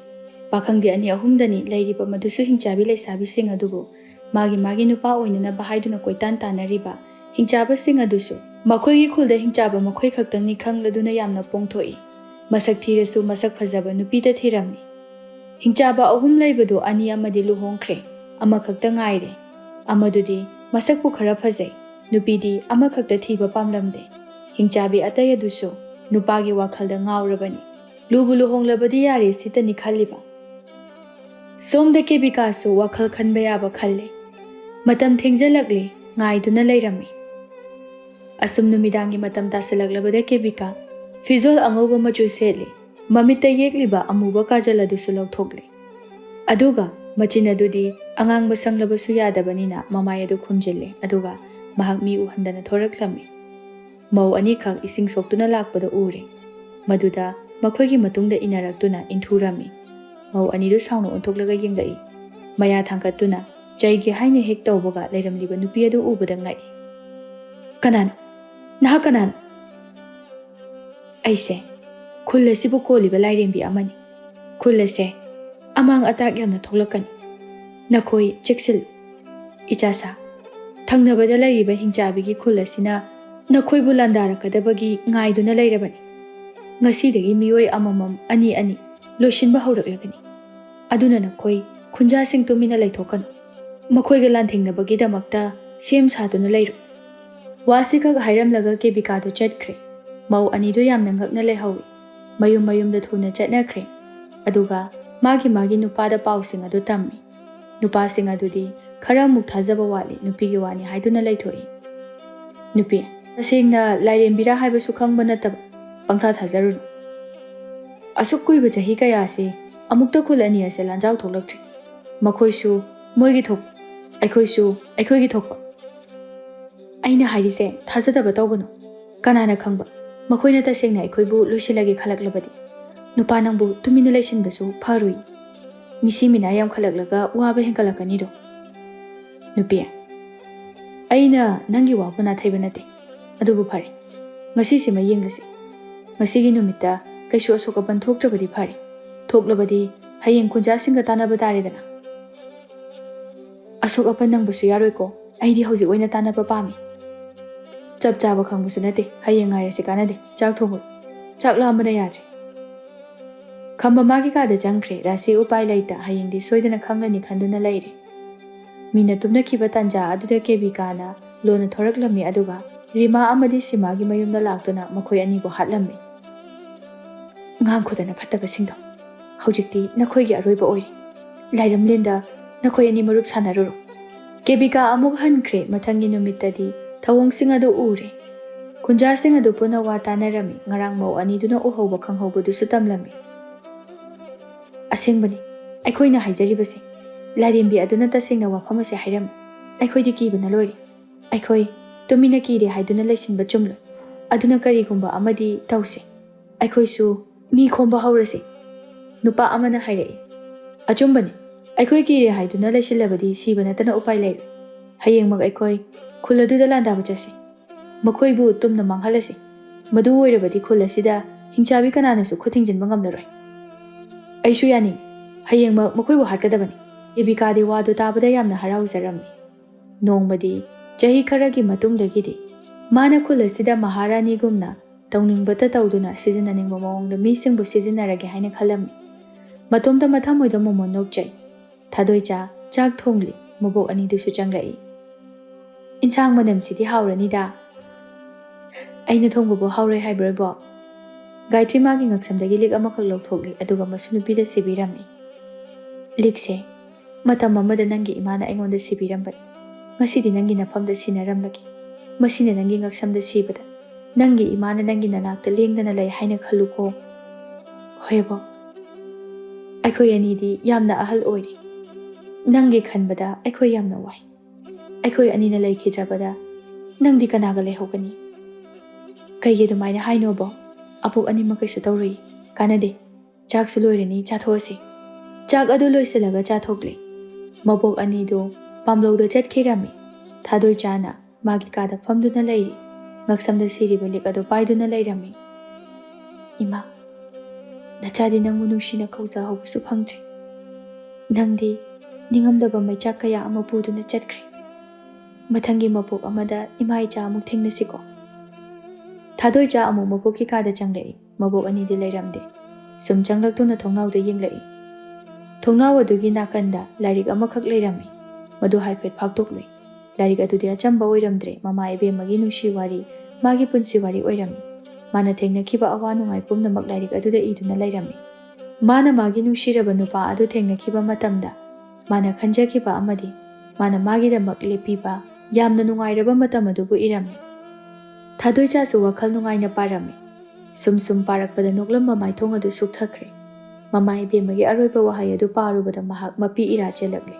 Pakhangdi ani ahumdani lairiba madusu hingchabi laisabi sing adubu magi nupa oinana bahaiduna koitan tanariba hingchaba sing adusu makhoi gi khulda hingchaba makhoi khaktangni khangladuna yamna pongthoi. Masak thirasu masak phajaba nupida thiramni. Hingchaba ahum laibadu ani amadi luhongkhre ama khakta ngaire. Amadudi masakpu khara phajai nupidi ama khakta thiba pamlamde. Hingchabi atay adusu nupagi wakhalda ngaurabani. Lubu luhonglabadi yare sitani khaliba. Somda kebikasu wakhal khanba yaba khalle. Matam thengjalakle ngaiduna lairami. Asum numidangi matam tasalaglabada kebika fizol angauba machu setli. Mamita yekliba amuba kajaladusu lawthokle. Aduga machinadudi angang sanglabasu yadabanina mamayadu khumjille. Aduga mahak mi uhandana thoraklami. Mau ani khak ising soktuna lakpada ure. Maduda makhoigi matungda inaraktuna inthurami. Mau anidu saunu onthoklaga yenglai. Maya thangkatuna chaigi haine hek tawbaga leiramliba nupi adu ubada ngai. Kanano? Naha kanano? Aise khulasibu koliba lairembi amani. Khulase amang atak yamna thoklakani. Nakhoi cheksil. Ichasa thangnabada lairiba hingchabigi khulasina nakhoi bu landarakadabagi ngaiduna lairabani. Ngasidagi miyoi amamam ani loishinba hawraklagani. Aduna nakhoi khunja sing tumina laithokanu. Makhoiga lanthengnabagi damakta sem saduna lairu. Wasikag hairamlaga kebikadu chatkre. Mau anidu yamna ngakna laihawi. Mayum-mayumda thuna chatnakre. Aduga magi nupada pausing adu tammi. Nupasing adudi khara muk thajaba wali nupigi wani haiduna laithoi. Nupi tasengna lairembira haibasu khangba nataba pangtha thajarunu. Asuk kuiba chahi kayase amukta khulani ase lanjau thoklakthri. Makhoisu moigi thok aikhoigi thokpa. Aina hairise thajadaba tawganu. Kanana khangba makhoina tasengna aikhoibu loisilagi khalaklabadi. Nupa nangbu tumina laisinbasu pharui. Misi mina yam khalaklaga waba hengkalakani do. Nupi aina nangi wabuna thaiba nate. Adubu phari. Ngasi sima yenglasi. Ngasigi numita kaisu asoka ban thoktrabadi phari. Thoklabadi hayeng khunja singa tanaba taridana. Asok apan nangbasu yaroiko. Aidi hauji oina tanaba pami. Chap chaba khangbasu nate. Hayeng ngairasi kanade. Chak thongul. Chak lambana yadri. Khamba magi kada jangkre rasi upai laita hayengdi soidana khanglani khanduna laire. Mina tumna kiba tanja aduda kebikana lona thoraklami aduga Rima ꯑꯃꯗꯤ ꯁꯤꯃꯥꯒꯤ ꯃꯌꯨꯝꯗ ꯂꯥꯛꯇꯨꯅ ꯃꯈꯣꯏ ꯑꯅꯤꯕꯨ ꯍꯥꯠꯂꯝꯃꯤ꯫ ꯉꯥꯡꯈꯣꯗꯅ ꯐꯠꯇꯕꯁꯤꯡꯗꯣ, ꯍꯧꯖꯤꯛꯇꯤ ꯅꯈꯣꯏꯒꯤ ꯑꯔꯣꯏꯕ ꯑꯣꯏꯔꯤ꯫ ꯂꯥꯏꯔꯝꯂꯦꯟꯗ ꯅꯈꯣꯏ ꯑꯅꯤ ꯃꯔꯨꯞ ꯁꯥꯟꯅꯔꯨꯔꯣ꯫ ꯀꯦꯕꯤꯀꯥ ꯑꯃꯨꯛ ꯍꯟꯈ꯭ꯔꯦ꯫ ꯃꯊꯪꯒꯤ ꯅꯨꯃꯤꯠꯇꯗꯤ ꯊꯧꯑꯣꯡꯁꯤꯡ ꯑꯗꯨ ꯎꯔꯦ꯫ ꯈꯨꯟꯖꯥꯁꯤꯡ ꯑꯗꯨ ꯄꯨꯟꯅ ꯋꯥ ꯇꯥꯅꯔꯝꯃꯤ꯫ ꯉꯔꯥꯡ ꯃꯧ ꯑꯅꯤꯗꯨꯅ ꯎꯍꯧꯕ ꯈꯪꯍꯧꯕꯗꯨꯁꯨ ꯇꯝꯂꯝꯃꯤ꯫ ꯑꯁꯦꯡꯕꯅꯤ, ꯑꯩꯈꯣꯏꯅ ꯍꯥꯏꯖꯔꯤꯕꯁꯦ ꯂꯥꯏꯔꯦꯝꯕꯤ ꯑꯗꯨꯅ ꯇꯁꯦꯡꯅ ꯋꯥꯐꯝ ꯑꯁꯤ ꯍꯥꯏꯔꯝꯃꯤ꯫ ꯑꯩꯈꯣꯏꯗꯤ ꯀꯤꯕꯅ ꯂꯣꯏꯔꯦ꯫ ꯑꯩꯈꯣꯏ ꯇꯨꯃꯤꯟꯅ ꯀꯤꯔꯦ ꯍꯥꯏꯗꯨꯅ ꯂꯩꯁꯤꯟꯕ ꯆꯨꯝꯂꯣꯏ꯫ ꯑꯗꯨꯅ ꯀꯔꯤꯒꯨꯝꯕ ꯑꯃꯗꯤ ꯇꯧꯁꯤ꯫ ꯑꯩꯈꯣꯏꯁꯨ ꯃꯤ ꯈꯣꯝꯕ ꯍꯧꯔꯁꯤ꯫ ꯅꯨꯄꯥ ꯑꯃꯅ ꯍꯥꯏꯔꯛꯏ꯫ ꯑꯆꯨꯝꯕꯅꯤ, ꯑꯩꯈꯣꯏ ꯀꯤꯔꯦ ꯍꯥꯏꯗꯨꯅ ꯂꯩꯁꯤꯜꯂꯕꯗꯤ ꯁꯤꯕ ꯅꯠꯇꯅ ꯎꯄꯥꯏ ꯂꯩꯔꯣꯏ꯫ ꯍꯌꯦꯡꯃꯛ ꯑꯩꯈꯣꯏ ꯈꯨꯜ ꯑꯗꯨꯗ ꯂꯥꯟꯗꯥꯕ ꯆꯠꯁꯤ꯫ ꯃꯈꯣꯏꯕꯨ ꯇꯨꯝꯅ ꯃꯥꯡꯍꯜꯂꯁꯤ꯫ ꯃꯗꯨ ꯑꯣꯏꯔꯕꯗꯤ ꯈꯨꯜ ꯑꯁꯤꯗ ꯍꯤꯡꯆꯥꯕꯤ ꯀꯅꯥꯅꯁꯨ ꯈꯨꯠ ꯊꯤꯡꯖꯤꯟꯕ ꯉꯝꯂꯔꯣꯏ꯫ ꯑꯩꯁꯨ ꯌꯥꯅꯤꯡꯉꯤ꯫ ꯍꯌꯦꯡꯃꯛ ꯃꯈꯣꯏꯕꯨ ꯍꯥꯠꯀꯗꯕꯅꯤ꯫ ꯀꯦꯕꯤꯀꯥꯗꯤ ꯋꯥꯗꯨ ꯇꯥꯕꯗ ꯌꯥꯝꯅ ꯍꯔꯥꯎꯖꯔꯝꯃꯤ꯫ ꯅꯣꯡꯃꯗꯤ ꯆꯍꯤ ꯈꯔꯒꯤ ꯃꯇꯨꯡꯗꯒꯤꯗꯤ ꯃꯥꯅ ꯈꯨꯜ ꯑꯁꯤꯗ ꯃꯍꯥꯔꯥꯅꯤꯒꯨꯝꯅ ꯇꯧꯅꯤꯡꯕꯇ ꯇꯧꯗꯨꯅ ꯁꯤꯖꯤꯟꯅꯅꯤꯡꯕ ꯃꯑꯣꯡꯗ ꯃꯤꯁꯤꯡꯕꯨ ꯁꯤꯖꯤꯟꯅꯔꯒꯦ ꯍꯥꯏꯅ ꯈꯜꯂꯝꯃꯤ꯫ ꯃꯇꯣꯝꯇ ꯃꯊꯃꯣꯏꯗ ꯃꯣꯃꯣꯟ ꯅꯣꯛꯆꯩ꯫ ꯊꯥꯗꯣꯏꯆꯥ ꯆꯥꯛ ꯊꯣꯡꯂꯤ꯫ ꯃꯕꯣꯛ ꯑꯅꯤꯗꯨꯁꯨ ꯆꯪꯂꯛꯏ꯫ ꯏꯟꯁꯥꯡ ꯃꯅꯝꯁꯤꯗꯤ ꯍꯥꯎꯔꯅꯤꯗ꯫ ꯑꯩꯅ ꯊꯣꯡꯕꯕꯨ ꯍꯥꯎꯔꯣꯏ ꯍꯥꯏꯕ꯭ꯔꯣ? ꯒꯥꯏꯇ꯭ꯔꯤ ꯃꯥꯒꯤ ꯉꯛꯁꯝꯗꯒꯤ ꯂꯤꯛ ꯑꯃꯈꯛ ꯂꯧꯊꯣꯛꯂꯤ ꯑꯗꯨꯒ ꯃꯁꯨ ꯅꯨꯄꯤꯗ ꯁꯤꯕꯤꯔꯝꯃꯤ꯫ ꯂꯤꯛꯁꯦ ꯃꯇꯝ ꯑꯃꯗ ꯅꯪꯒꯤ ꯏꯃꯥꯅ ꯑꯩꯉꯣꯟꯗ ꯁꯤꯕꯤꯔꯝꯕꯅꯤ꯫ ꯉꯁꯤꯗꯤ ꯅꯪꯒꯤ ꯅꯐꯝꯗ ꯁꯤꯟꯅꯔꯝꯂꯒꯦ꯫ ꯃꯁꯤꯅ ꯅꯪꯒꯤ ꯉꯛꯁꯝꯗ ꯁꯤꯕꯗ ꯅꯪꯒꯤ ꯏꯃꯥꯅ ꯅꯪꯒꯤ ꯅꯅꯥꯛꯇ ꯂꯦꯡꯗꯅ ꯂꯩ ꯍꯥꯏꯅ ꯈꯜꯂꯨꯀꯣ꯫ ꯍꯣꯏ ꯑꯕꯣꯛ꯫ ꯑꯩꯈꯣꯏ ꯑꯅꯤꯗꯤ ꯌꯥꯝꯅ ꯑꯍꯜ ꯑꯣꯏꯔꯤ꯫ ꯅꯪꯒꯤ ꯈꯟꯕꯗ ꯑꯩꯈꯣই ꯌꯥꯝꯅ ꯋꯥꯏ꯫ ꯑꯩꯈꯣꯏ ꯑꯅꯤꯅ ꯂꯩꯈꯤꯗ꯭ꯔꯕꯗ ꯅꯪꯗꯤ ꯀꯅꯥꯒ ꯂꯩꯍꯧꯒꯅꯤ? ꯀꯩꯒꯤ ꯑꯗꯨꯃꯥꯏꯅ ꯍꯥꯏꯅꯣ ꯑꯕꯣꯛ? ꯑꯕꯣꯛ ꯑꯅꯤꯃꯛ ꯀꯩꯁꯨ ꯇꯧꯔꯨꯏ꯫ ꯀꯥꯟꯅꯗꯦ꯫ ꯆꯥꯛꯁꯨ ꯂꯣꯏꯔꯅꯤ, ꯆꯥꯊꯣꯛꯑꯁꯤ꯫ ꯆꯥꯛ ꯑꯗꯨ ꯂꯣꯏꯁꯤꯜꯂꯒ ꯆꯥꯊꯣꯛꯂꯤ꯫ ꯃꯕꯣꯛ ꯑꯅꯤꯗꯨ ꯄꯥꯝꯂꯧꯗ ꯆꯠꯈꯤꯔꯝꯃꯤ꯫ ꯊꯥꯗꯣꯏꯆꯥꯅ ꯃꯥꯒꯤ ꯀꯥꯗ ꯐꯝꯗꯨꯅ ꯂꯩꯔꯤ꯫ ꯉꯛꯁꯝꯗ ꯁꯤꯔꯤꯕ ꯂꯤꯛ ꯑꯗꯨ ꯄꯥꯏꯗꯨꯅ ꯂꯩꯔꯝꯃꯤ꯫ ꯏꯃꯥ, ꯅꯆꯥꯗꯤ ꯅꯪꯕꯨ ꯅꯨꯡꯁꯤꯅ ꯀꯧꯖꯍꯧꯕꯁꯨ ꯐꯪꯗ꯭ꯔꯦ꯫ ꯅꯪꯗꯤ ꯅꯤꯡꯉꯝꯗꯕ ꯃꯩꯆꯥꯛ ꯀꯌꯥ ꯑꯃ ꯄꯨꯗꯨꯅ ꯆꯠꯈ꯭ꯔꯦ꯫ ꯃꯊꯪꯒꯤ ꯃꯄꯣꯛ ꯑꯃꯗ ꯏꯃꯥ ꯏꯆꯥ ꯑꯃꯨꯛ ꯊꯦꯡꯅꯁꯤꯀꯣ꯫ ꯊꯥꯗꯣꯏꯆꯥ ꯑꯃꯨꯛ ꯃꯕꯣꯛꯀꯤ ꯀꯥꯗ ꯆꯪꯂꯛꯏ꯫ ꯃꯕꯣꯛ ꯑꯅꯤꯗꯤ ꯂꯩꯔꯝꯗꯦ꯫ ꯁꯨꯝ ꯆꯪꯂꯛꯇꯨꯅ ꯊꯣꯡꯅꯥꯎꯗ ꯌꯦꯡꯂꯛꯏ꯫ ꯊꯣꯡꯅꯥꯎ ꯑꯗꯨꯒꯤ ꯅꯥꯀꯟꯗ ꯂꯥꯏꯔꯤꯛ ꯑꯃꯈꯛ ꯂꯩꯔꯝꯃꯤ꯫ ꯃꯗꯨ ꯍꯥꯏꯐꯦꯠ ꯐꯥꯛꯇꯣꯛꯂꯨꯏ꯫ ꯂꯥꯏꯔꯤꯛ ꯑꯗꯨꯗꯤ ꯑꯆꯝꯕ ꯑꯣꯏꯔꯝꯗ꯭ꯔꯦ꯫ ꯃꯃꯥ ꯏꯕꯦꯝꯃꯒꯤ ꯅꯨꯡꯁꯤ ꯋꯥꯔꯤ, ꯃꯥꯒꯤ ꯄꯨꯟꯁꯤ ꯋꯥꯔꯤ ꯑꯣꯏꯔꯝꯃꯤ꯫ ꯃꯥꯅ ꯊꯦꯡꯅꯈꯤꯕ ꯑꯋꯥ ꯅꯨꯡꯉꯥꯏ ꯄꯨꯝꯅꯃꯛ ꯂꯥꯏꯔꯤꯛ ꯑꯗꯨꯗ ꯏꯗꯨꯅ ꯂꯩꯔꯝꯃꯤ꯫ ꯃꯥꯅ ꯃꯥꯒꯤ ꯅꯨꯡꯁꯤꯔꯕ ꯅꯨꯄꯥ ꯑꯗꯨ ꯊꯦꯡꯅꯈꯤꯕ ꯃꯇꯝꯗ ꯃꯥꯅ ꯈꯟꯖꯈꯤꯕ ꯑꯃꯗꯤ ꯃꯥꯅ ꯃꯥꯒꯤꯗꯃꯛ ꯂꯦꯞꯄꯤꯕ ꯌꯥꯝꯅ ꯅꯨꯡꯉꯥꯏꯔꯕ ꯃꯇꯝ ꯑꯗꯨꯕꯨ ꯏꯔꯝꯃꯤ꯫ ꯊꯥꯗꯣꯏꯆꯥꯁꯨ ꯋꯥꯈꯜ ꯅꯨꯡꯉꯥꯏꯅ ꯄꯥꯔꯝꯃꯤ꯫ ꯁꯨꯝ ꯁꯨꯝ ꯄꯥꯔꯛꯄꯗ ꯅꯣꯛꯂꯝꯕ ꯃꯥꯏꯊꯣꯡ ꯑꯗꯨ ꯁꯨꯛꯊꯈ꯭ꯔꯦ꯫ ꯃꯃꯥ ꯏꯕꯦꯝꯃꯒꯤ ꯑꯔꯣꯏꯕ ꯋꯥꯍꯩ ꯑꯗꯨ ꯄꯥꯔꯨꯕꯗ ꯃꯍꯥꯛ ꯃꯄꯤ ꯏꯔꯥ ꯆꯦꯜꯂꯛꯂꯦ꯫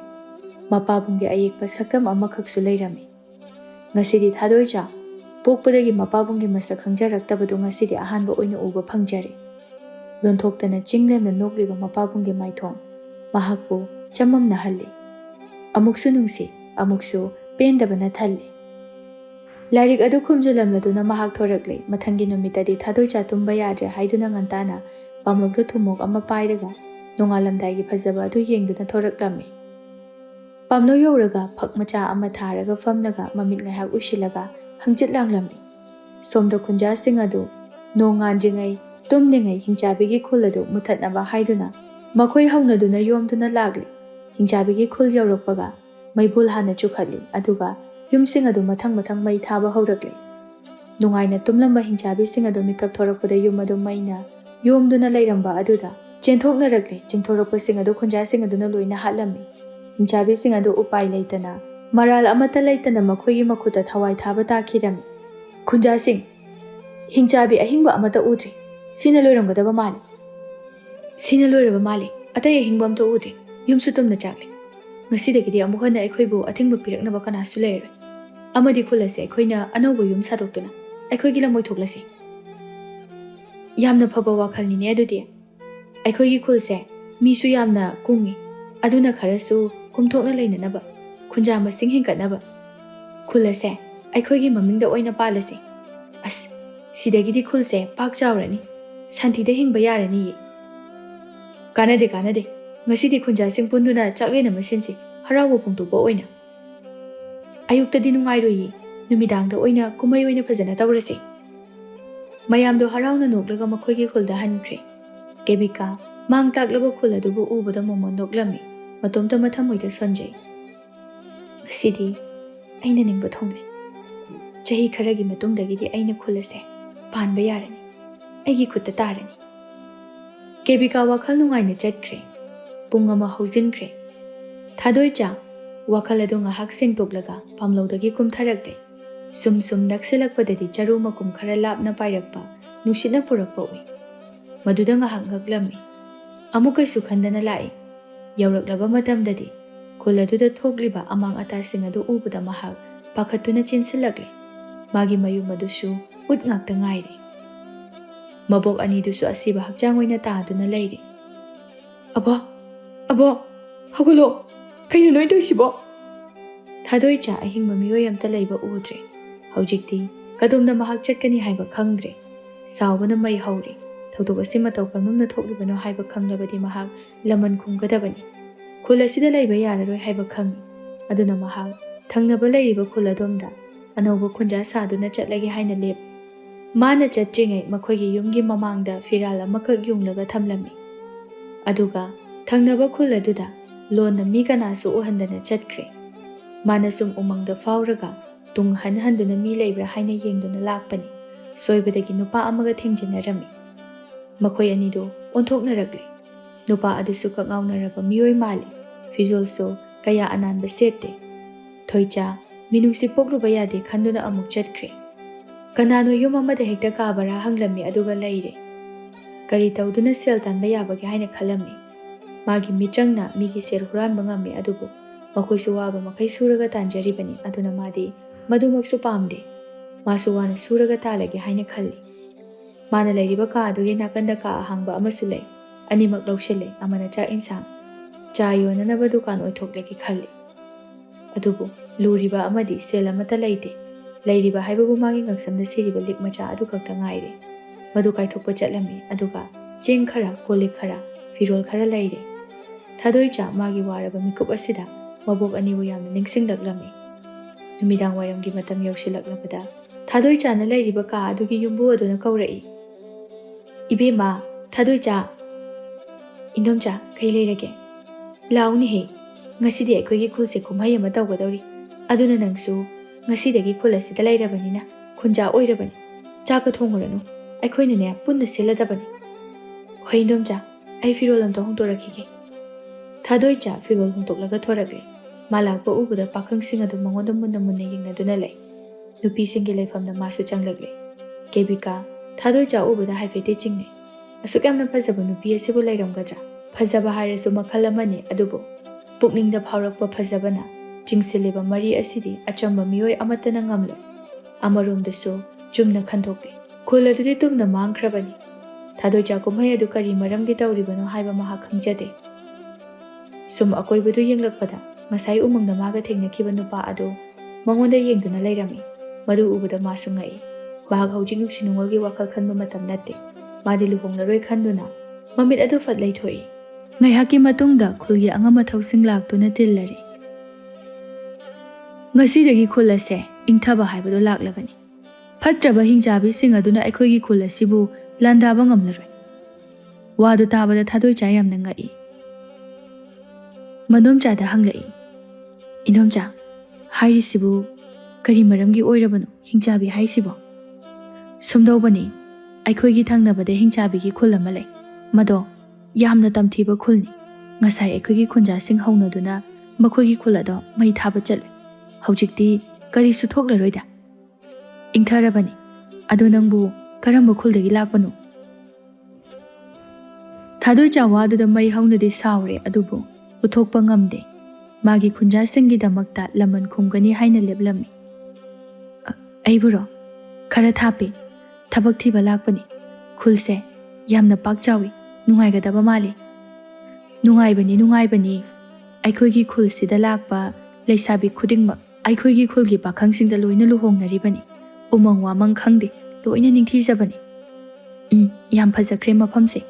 ꯃꯄꯥꯕꯨꯡꯒꯤ ꯑꯌꯦꯛꯄ ꯁꯛꯇꯝ ꯑꯃꯈꯛꯁꯨ ꯂꯩꯔꯝꯃꯤ꯫ ꯉꯁꯤꯗꯤ ꯊꯥꯗꯣꯏꯆꯥ ꯄꯣꯛꯄꯗꯒꯤ ꯃꯄꯥꯕꯨꯡꯒꯤ ꯃꯁꯛ ꯈꯪꯖꯔꯛꯇꯕꯗꯨꯉꯁꯤꯗꯤ ꯑꯍꯥꯟꯕ ꯑꯣꯏꯅ ꯎꯕ ꯐꯪꯖꯔꯦ꯫ ꯂꯣꯟꯊꯣꯛꯇꯅ ꯆꯤꯡꯂꯦꯝꯅ ꯅꯣꯛꯂꯤꯕ ꯃꯄꯥꯕꯨꯡꯒꯤ ꯃꯥꯏꯊꯣꯡ ꯃꯍꯥꯛꯄꯨ ꯆꯃꯝꯅꯍꯜꯂꯤ꯫ ꯑꯃꯨꯛꯁꯨ ꯅꯨꯡꯁꯤ, ꯑꯃꯨꯛꯁꯨ ꯄꯦꯟꯗꯕꯅ ꯊꯜꯂꯤ꯫ ꯂꯥꯏꯔꯤꯛ ꯑꯗꯨ ꯈꯨꯝꯖꯤꯜꯂꯝꯂꯗꯨꯅ ꯃꯍꯥꯛ ꯊꯣꯔꯛꯂꯦ꯫ ꯃꯊꯪꯒꯤ ꯅꯨꯃꯤꯠꯇꯗꯤ ꯊꯥꯗꯣꯏꯆꯥ ꯇꯨꯝꯕ ꯌꯥꯗ꯭ꯔꯦ ꯍꯥꯏꯗꯨꯅ ꯉꯟꯇꯥꯅ ꯄꯥꯝꯂꯧꯗ ꯊꯨꯝꯃꯣꯛ ꯑꯃ ꯄꯥꯏꯔꯒ ꯅꯣꯡꯉꯥꯜꯂꯝꯗꯥꯏꯒꯤ ꯐꯖꯕ ꯑꯗꯨ ꯌꯦꯡꯗꯨꯅ ꯊꯣꯔꯛꯂꯝꯃꯤ꯫ ꯄꯥꯝꯂꯧ ꯌꯧꯔꯒ ꯐꯛ ꯃꯆꯥ ꯑꯃ ꯊꯥꯔꯒ ꯐꯝꯂꯒ ꯃꯃꯤꯠ ꯉꯥꯏꯍꯥꯛ ꯎꯏꯁꯤꯜꯂꯒ ꯍꯪꯆꯤꯠ ꯂꯥꯡꯂꯝꯃꯤ꯫ ꯁꯣꯝꯗ ꯈꯨꯟꯖꯥꯁꯤꯡ ꯑꯗꯨ ꯅꯣꯡ ꯉꯥꯟꯗ꯭ꯔꯤꯉꯩ ꯇꯨꯝꯂꯤꯉꯩ ꯍꯤꯡꯆꯥꯕꯤꯒꯤ ꯈꯨꯜ ꯑꯗු ꯃꯨꯊꯠꯅꯕ ꯍꯥꯏꯗꯨꯅ ꯃꯈꯣꯏ ꯍꯧꯅꯗꯨꯅ ꯌꯣꯝꯗꯨꯅ ꯂꯥꯛꯂꯤ꯫ ꯍꯤꯡꯆꯥꯕꯤꯒꯤ ꯈꯨꯜ ꯌꯧꯔꯛꯄꯒ ꯃꯩꯕꯨꯜ ꯍꯥꯟꯅ ꯆꯨꯈꯠꯂꯤ꯫ ꯑꯗꯨꯒ ꯌꯨꯝꯁꯤꯡ ꯑꯗꯨ ꯃꯊꯪ ꯃꯊꯪ ꯃꯩ ꯊꯥꯕ ꯍꯧꯔꯛꯂꯤ꯫ ꯅꯨꯡꯉꯥꯏꯅ ꯇꯨꯝꯂꯝꯕ ꯍꯤꯡꯆꯥꯕꯤꯁꯤꯡ ꯑꯗꯨ ꯃꯤꯀꯞ ꯊꯣꯔꯛꯄꯗ ꯌꯨꯝ ꯑꯗꯨ ꯃꯩꯅ ꯌꯣꯝꯗꯨꯅ ꯂꯩꯔꯝꯕ ꯑꯗꯨꯗ ꯆꯦꯟꯊꯣꯛꯅꯔꯛꯂꯤ꯫ ꯆꯦꯟꯊꯣꯔꯛꯄꯁꯤꯡ ꯑꯗꯨ ꯈꯨꯟꯖꯥꯁꯤꯡ ꯑꯗꯨꯅ ꯂꯣꯏꯅ ꯍꯥꯠꯂꯝꯃꯤ꯫ ꯍꯤꯡꯆꯥꯕꯤꯁꯤꯡ ꯑꯗꯨ ꯎꯄꯥꯏ ꯂꯩꯇꯅ ꯃꯔꯥꯜ ꯑꯃꯠꯇ ꯂꯩꯇꯅ ꯃꯈꯣꯏꯒꯤ ꯃꯈꯨꯠꯇ ꯊꯋꯥꯏ ꯊꯥꯕ ꯇꯥꯈꯤꯔꯝꯃꯤ꯫ ꯈꯨꯟꯖꯥꯁꯤꯡ, ꯍꯤꯡꯆꯥꯕꯤ ꯑꯍꯤꯡꯕ ꯑꯃꯠꯇ ꯎꯗ꯭ꯔꯤ꯫ ꯁꯤꯅ ꯂꯣꯏꯔꯝꯒꯗꯕ ꯃꯥꯜꯂꯤ꯫ ꯁꯤꯅ ꯂꯣꯏꯔꯕ ꯃꯥꯜꯂꯤ꯫ ꯑꯇꯩ ꯑꯍꯤꯡꯕ ꯑꯝꯇ ꯎꯗ꯭ꯔꯤ꯫ ꯌꯨꯝꯁꯨ ꯇꯨꯝꯅ ꯆꯥꯛꯂꯤ꯫ ꯉꯁꯤꯗꯒꯤꯗꯤ ꯑꯃꯨꯛ ꯍꯟꯅ ꯑꯩꯈꯣꯏꯕꯨ ꯑꯊꯤꯡꯕ ꯄꯤꯔꯛꯅꯕ ꯀꯅꯥꯁꯨ ꯂꯩꯔꯔꯣꯏ꯫ ꯑꯃꯗꯤ ꯈꯨꯜ ꯑꯁꯤ ꯑꯩꯈꯣꯏꯅ ꯑꯅꯧꯕ ꯌꯨꯝ ꯁꯥꯗꯣꯛꯇꯨꯅ ꯑꯩꯈꯣꯏꯒꯤ ꯂꯝ ꯑꯣꯏꯊꯣꯛꯂꯁꯤ꯫ ꯌꯥꯝꯅ ꯐꯕ ꯋꯥꯈꯜꯅꯤꯅꯦ ꯑꯗꯨꯗꯤ꯫ ꯑꯩꯈꯣꯏꯒꯤ ꯈꯨꯜꯁꯦ ꯃꯤꯁꯨ ꯌꯥꯝꯅ ꯀꯨꯡꯏ꯫ ꯑꯗꯨꯅ ꯈꯔꯁꯨ ꯀꯨꯝꯊꯣꯛꯅ ꯂꯩꯅꯅꯕ, ꯈꯨꯟꯖꯥ ꯃꯁꯤꯡ ꯍꯦꯟꯒꯠꯅꯕ ꯈꯨꯜ ꯑꯁꯦ ꯑꯩꯈꯣꯏꯒꯤ ꯃꯃꯤꯡꯗ ꯑꯣꯏꯅ ꯄꯥꯜꯂꯁꯤ꯫ ꯑꯁ, ꯁꯤꯗꯒꯤꯗꯤ ꯈꯨꯜꯁꯦ ꯄꯥꯛ ꯆꯥꯎꯔꯅꯤ꯫ ꯁꯥꯟꯇꯤꯗ ꯍꯤꯡꯕ ꯌꯥꯔꯅꯤꯌꯦ꯫ ꯀꯥꯟꯅꯗꯦ ꯀꯥꯟꯅꯗꯦ꯫ ꯉꯁꯤꯗꯤ ꯈꯨꯟꯖꯥꯁꯤꯡ ꯄꯨꯟꯗꯨꯅ ꯆꯥꯛꯂꯦꯟ ꯑꯃ ꯁꯤꯟꯁꯤ, ꯍꯔꯥꯎꯕ ꯐꯣꯡꯗꯣꯛꯄ ꯑꯣꯏꯅ꯫ ꯑꯌꯨꯛꯇꯗꯤ ꯅꯨꯡꯉꯥꯏꯔꯣꯏꯌꯦ꯫ ꯅꯨꯃꯤꯗꯥꯡꯗ ꯑꯣꯏꯅ ꯀꯨꯝꯍꯩ ꯑꯣꯏꯅ ꯐꯖꯅ ꯇꯧꯔꯁꯤ꯫ ꯃꯌꯥꯝꯗꯣ ꯍꯔꯥꯎꯅ ꯅꯣꯛꯂꯒ ꯃꯈꯣꯏꯒꯤ ꯈꯨꯜꯗ ꯍꯟꯈ꯭ꯔꯦ꯫ ꯀꯦꯕꯤꯀꯥ ꯃꯥꯡ ꯇꯥꯛꯂꯕ ꯈꯨꯜ ꯑꯗꯨꯕꯨ ꯎꯕꯗ ꯃꯣꯃꯣꯟ ꯅꯣꯛꯂꯝꯃꯤ꯫ ꯃꯇꯣꯝꯇ ꯃꯊꯃꯣꯏꯗ ꯁꯣꯟꯖꯩ꯫ ꯉꯁꯤꯗꯤ ꯑꯩꯅ ꯅꯤꯡꯕ ꯊꯨꯡꯂꯦ꯫ Chahi kharagi matungdagidi aina khul ase panba yarani. Aigi khutta tarani. Kebika wakhal nungaina chatkre. Pung ama haujinkre. Thadoicha wakhal adu ngahak sengtoklaga pamlodagi kumtharakle. Sum naksilakpadadi charu makum khara lapna pairakpa nushina purakpa ui. Maduda ngahak ngaglami. Amukaisu khandana lai. Yauraklaba matamdadi khul aduda thokliba amang atasing adu ubada mahak pakhatuna chinsilakle. Magi mayum adusu ut ngakta ngairi. Mabok anidusu asiba hakjang oina taaduna leiri. Abo, hagulo, kaino noi doisibo. Thadoicha ahingba miyoi amta leiba udre. Haujikti kadumna mahak chatkani haiba khangdre. Saubana mai hauri. Thodok asi matau kamnumna thoklibano haiba khanglabadi mahak laman khumgadabani. Khul asida leiba yararoi haiba khangi. Aduna mahak thangnaba leiriba khul adomda anauba khunja saduna chatlagi haina lep. Mana chatringai makhoigi yumgi mamangda firal amakak yunglaga thamlami. Aduga thangnaba khul aduda lonna mi kanasu uhandana chatkre. Mana sum umangda fauraga tung handuna mi leibra haina yengduna lakpani. Soibadagi nupa amaga thengjinarami. Makhoi anido onthoknarakle. Nupa adusu kakngaunaraba miyoi mali. Fizolso kaya ananba sette. Thoicha minungsi pokluba yade khanduna amuk chatkre. Kanano yum amada hekta kabara hanglami aduga leire. Kari tauduna sel tanba yabagi haina khalami. Magi mitrangna migi ser huran bangami adubu. Makhoi suwaba makai suraga tanjaribani aduna madi madumaksu pamde. Masuwana suraga talagi haina khali. Mana leiriba ka adugi nakanda ka ahangba amasu lei. Animak lawshile amana cha insang. Cha yonanaba dukan oithoklagi khali. Adubu luriba amadi sel amata leite. Leiriba haibabu magi ngaksamda siriba likmacha adu kakta ngaire. Madu kaithokpa chatlami aduga cheng khara kolik khara firol khara leire. Thadoicha magi waraba mikup asida mabok anibu yamna ningsinglaklami. Numidang wairamgi matam yausilaklabada Thadoicha na leiriba ka adugi yumbu aduna kaurai. Ibema Thadoicha Indomcha kai leirage. Launi he ngasidi aikoigi khulse kumhai ama tawgadori. Aduna nangsu ngasidagi khul asida leirabanina khunja oirabani. Chaka thonguranu aikoinane punna siladabani. Hoi indomcha ai firol amta hongtorakhige. Thadoicha firol hongtoklaga thorakle. Malakba ubuda pakhangsinga adu mangonda munna yengnaduna lei. Nupi singi leifamna masu changlagle. Kebika Thadoicha ubuda haifete chingne. Asuk yamna phajaba nupi asibu leiramgadra. Phajaba harasu makhal amani adubu. Pukningda phaurakpa phajabana chingsileba mari asidi achamba miyoi amatana ngamle. Amaromdasu chumna khandokle. Khul adudi tumna mangkhrabani. Thadoicha kumhai adu kari maramgi tawribano haiba maha khangjade. Sum akoibadu yenglakpada ngasai umangda maga thengnakiba nupa adu mangonda yengduna leirami. Madu ubada masu ngai. Bahag haujing nuksinungolgi wakal khanba matam natte. Madi luhonglaroi khanduna mamit adu fat leithoi. Ngaihaki matungda khulgi angama thausing laktuna tillari. Ngasidagi khul ase ingthaba haibado laklagani. Phatraba hingchabi sing aduna aikhoigi khul asibu landaba ngamlaroi. Wadu tabada Thadoicha yamna ngai. Manomcha da hanglai. Inomcha hairisibu kari maramgi oirabano hingchabi haisibo. Sumdobani aikhoigi thangnabada hingchabigi khul ama lei. Mado yamna tamthiba khulni. Ngasai aikhoigi khunja sing haunaduna makhoigi khul ado mai thaba chatle. Haujikti kari su thoklaroi da. Ingtharabani adu nangbu karamba khuldagi lakpano. Thadoicha waduda mai haunadi saure adubu uthokpa ngamde. Magi khunja singidamakta laman khumgani haina leblami. Aiburo khara thapi thabak thiba lakpani. Khulse yamna pakchawi nungaigadaba mali. Nungaibani aikhoigi khulsida lakpa leisabi khudingmak aikhoigi khulgi pakhangsingda loina luhongnaribani. Umang wamang khangde loina ningthijabani. Yam phajakre mafamse.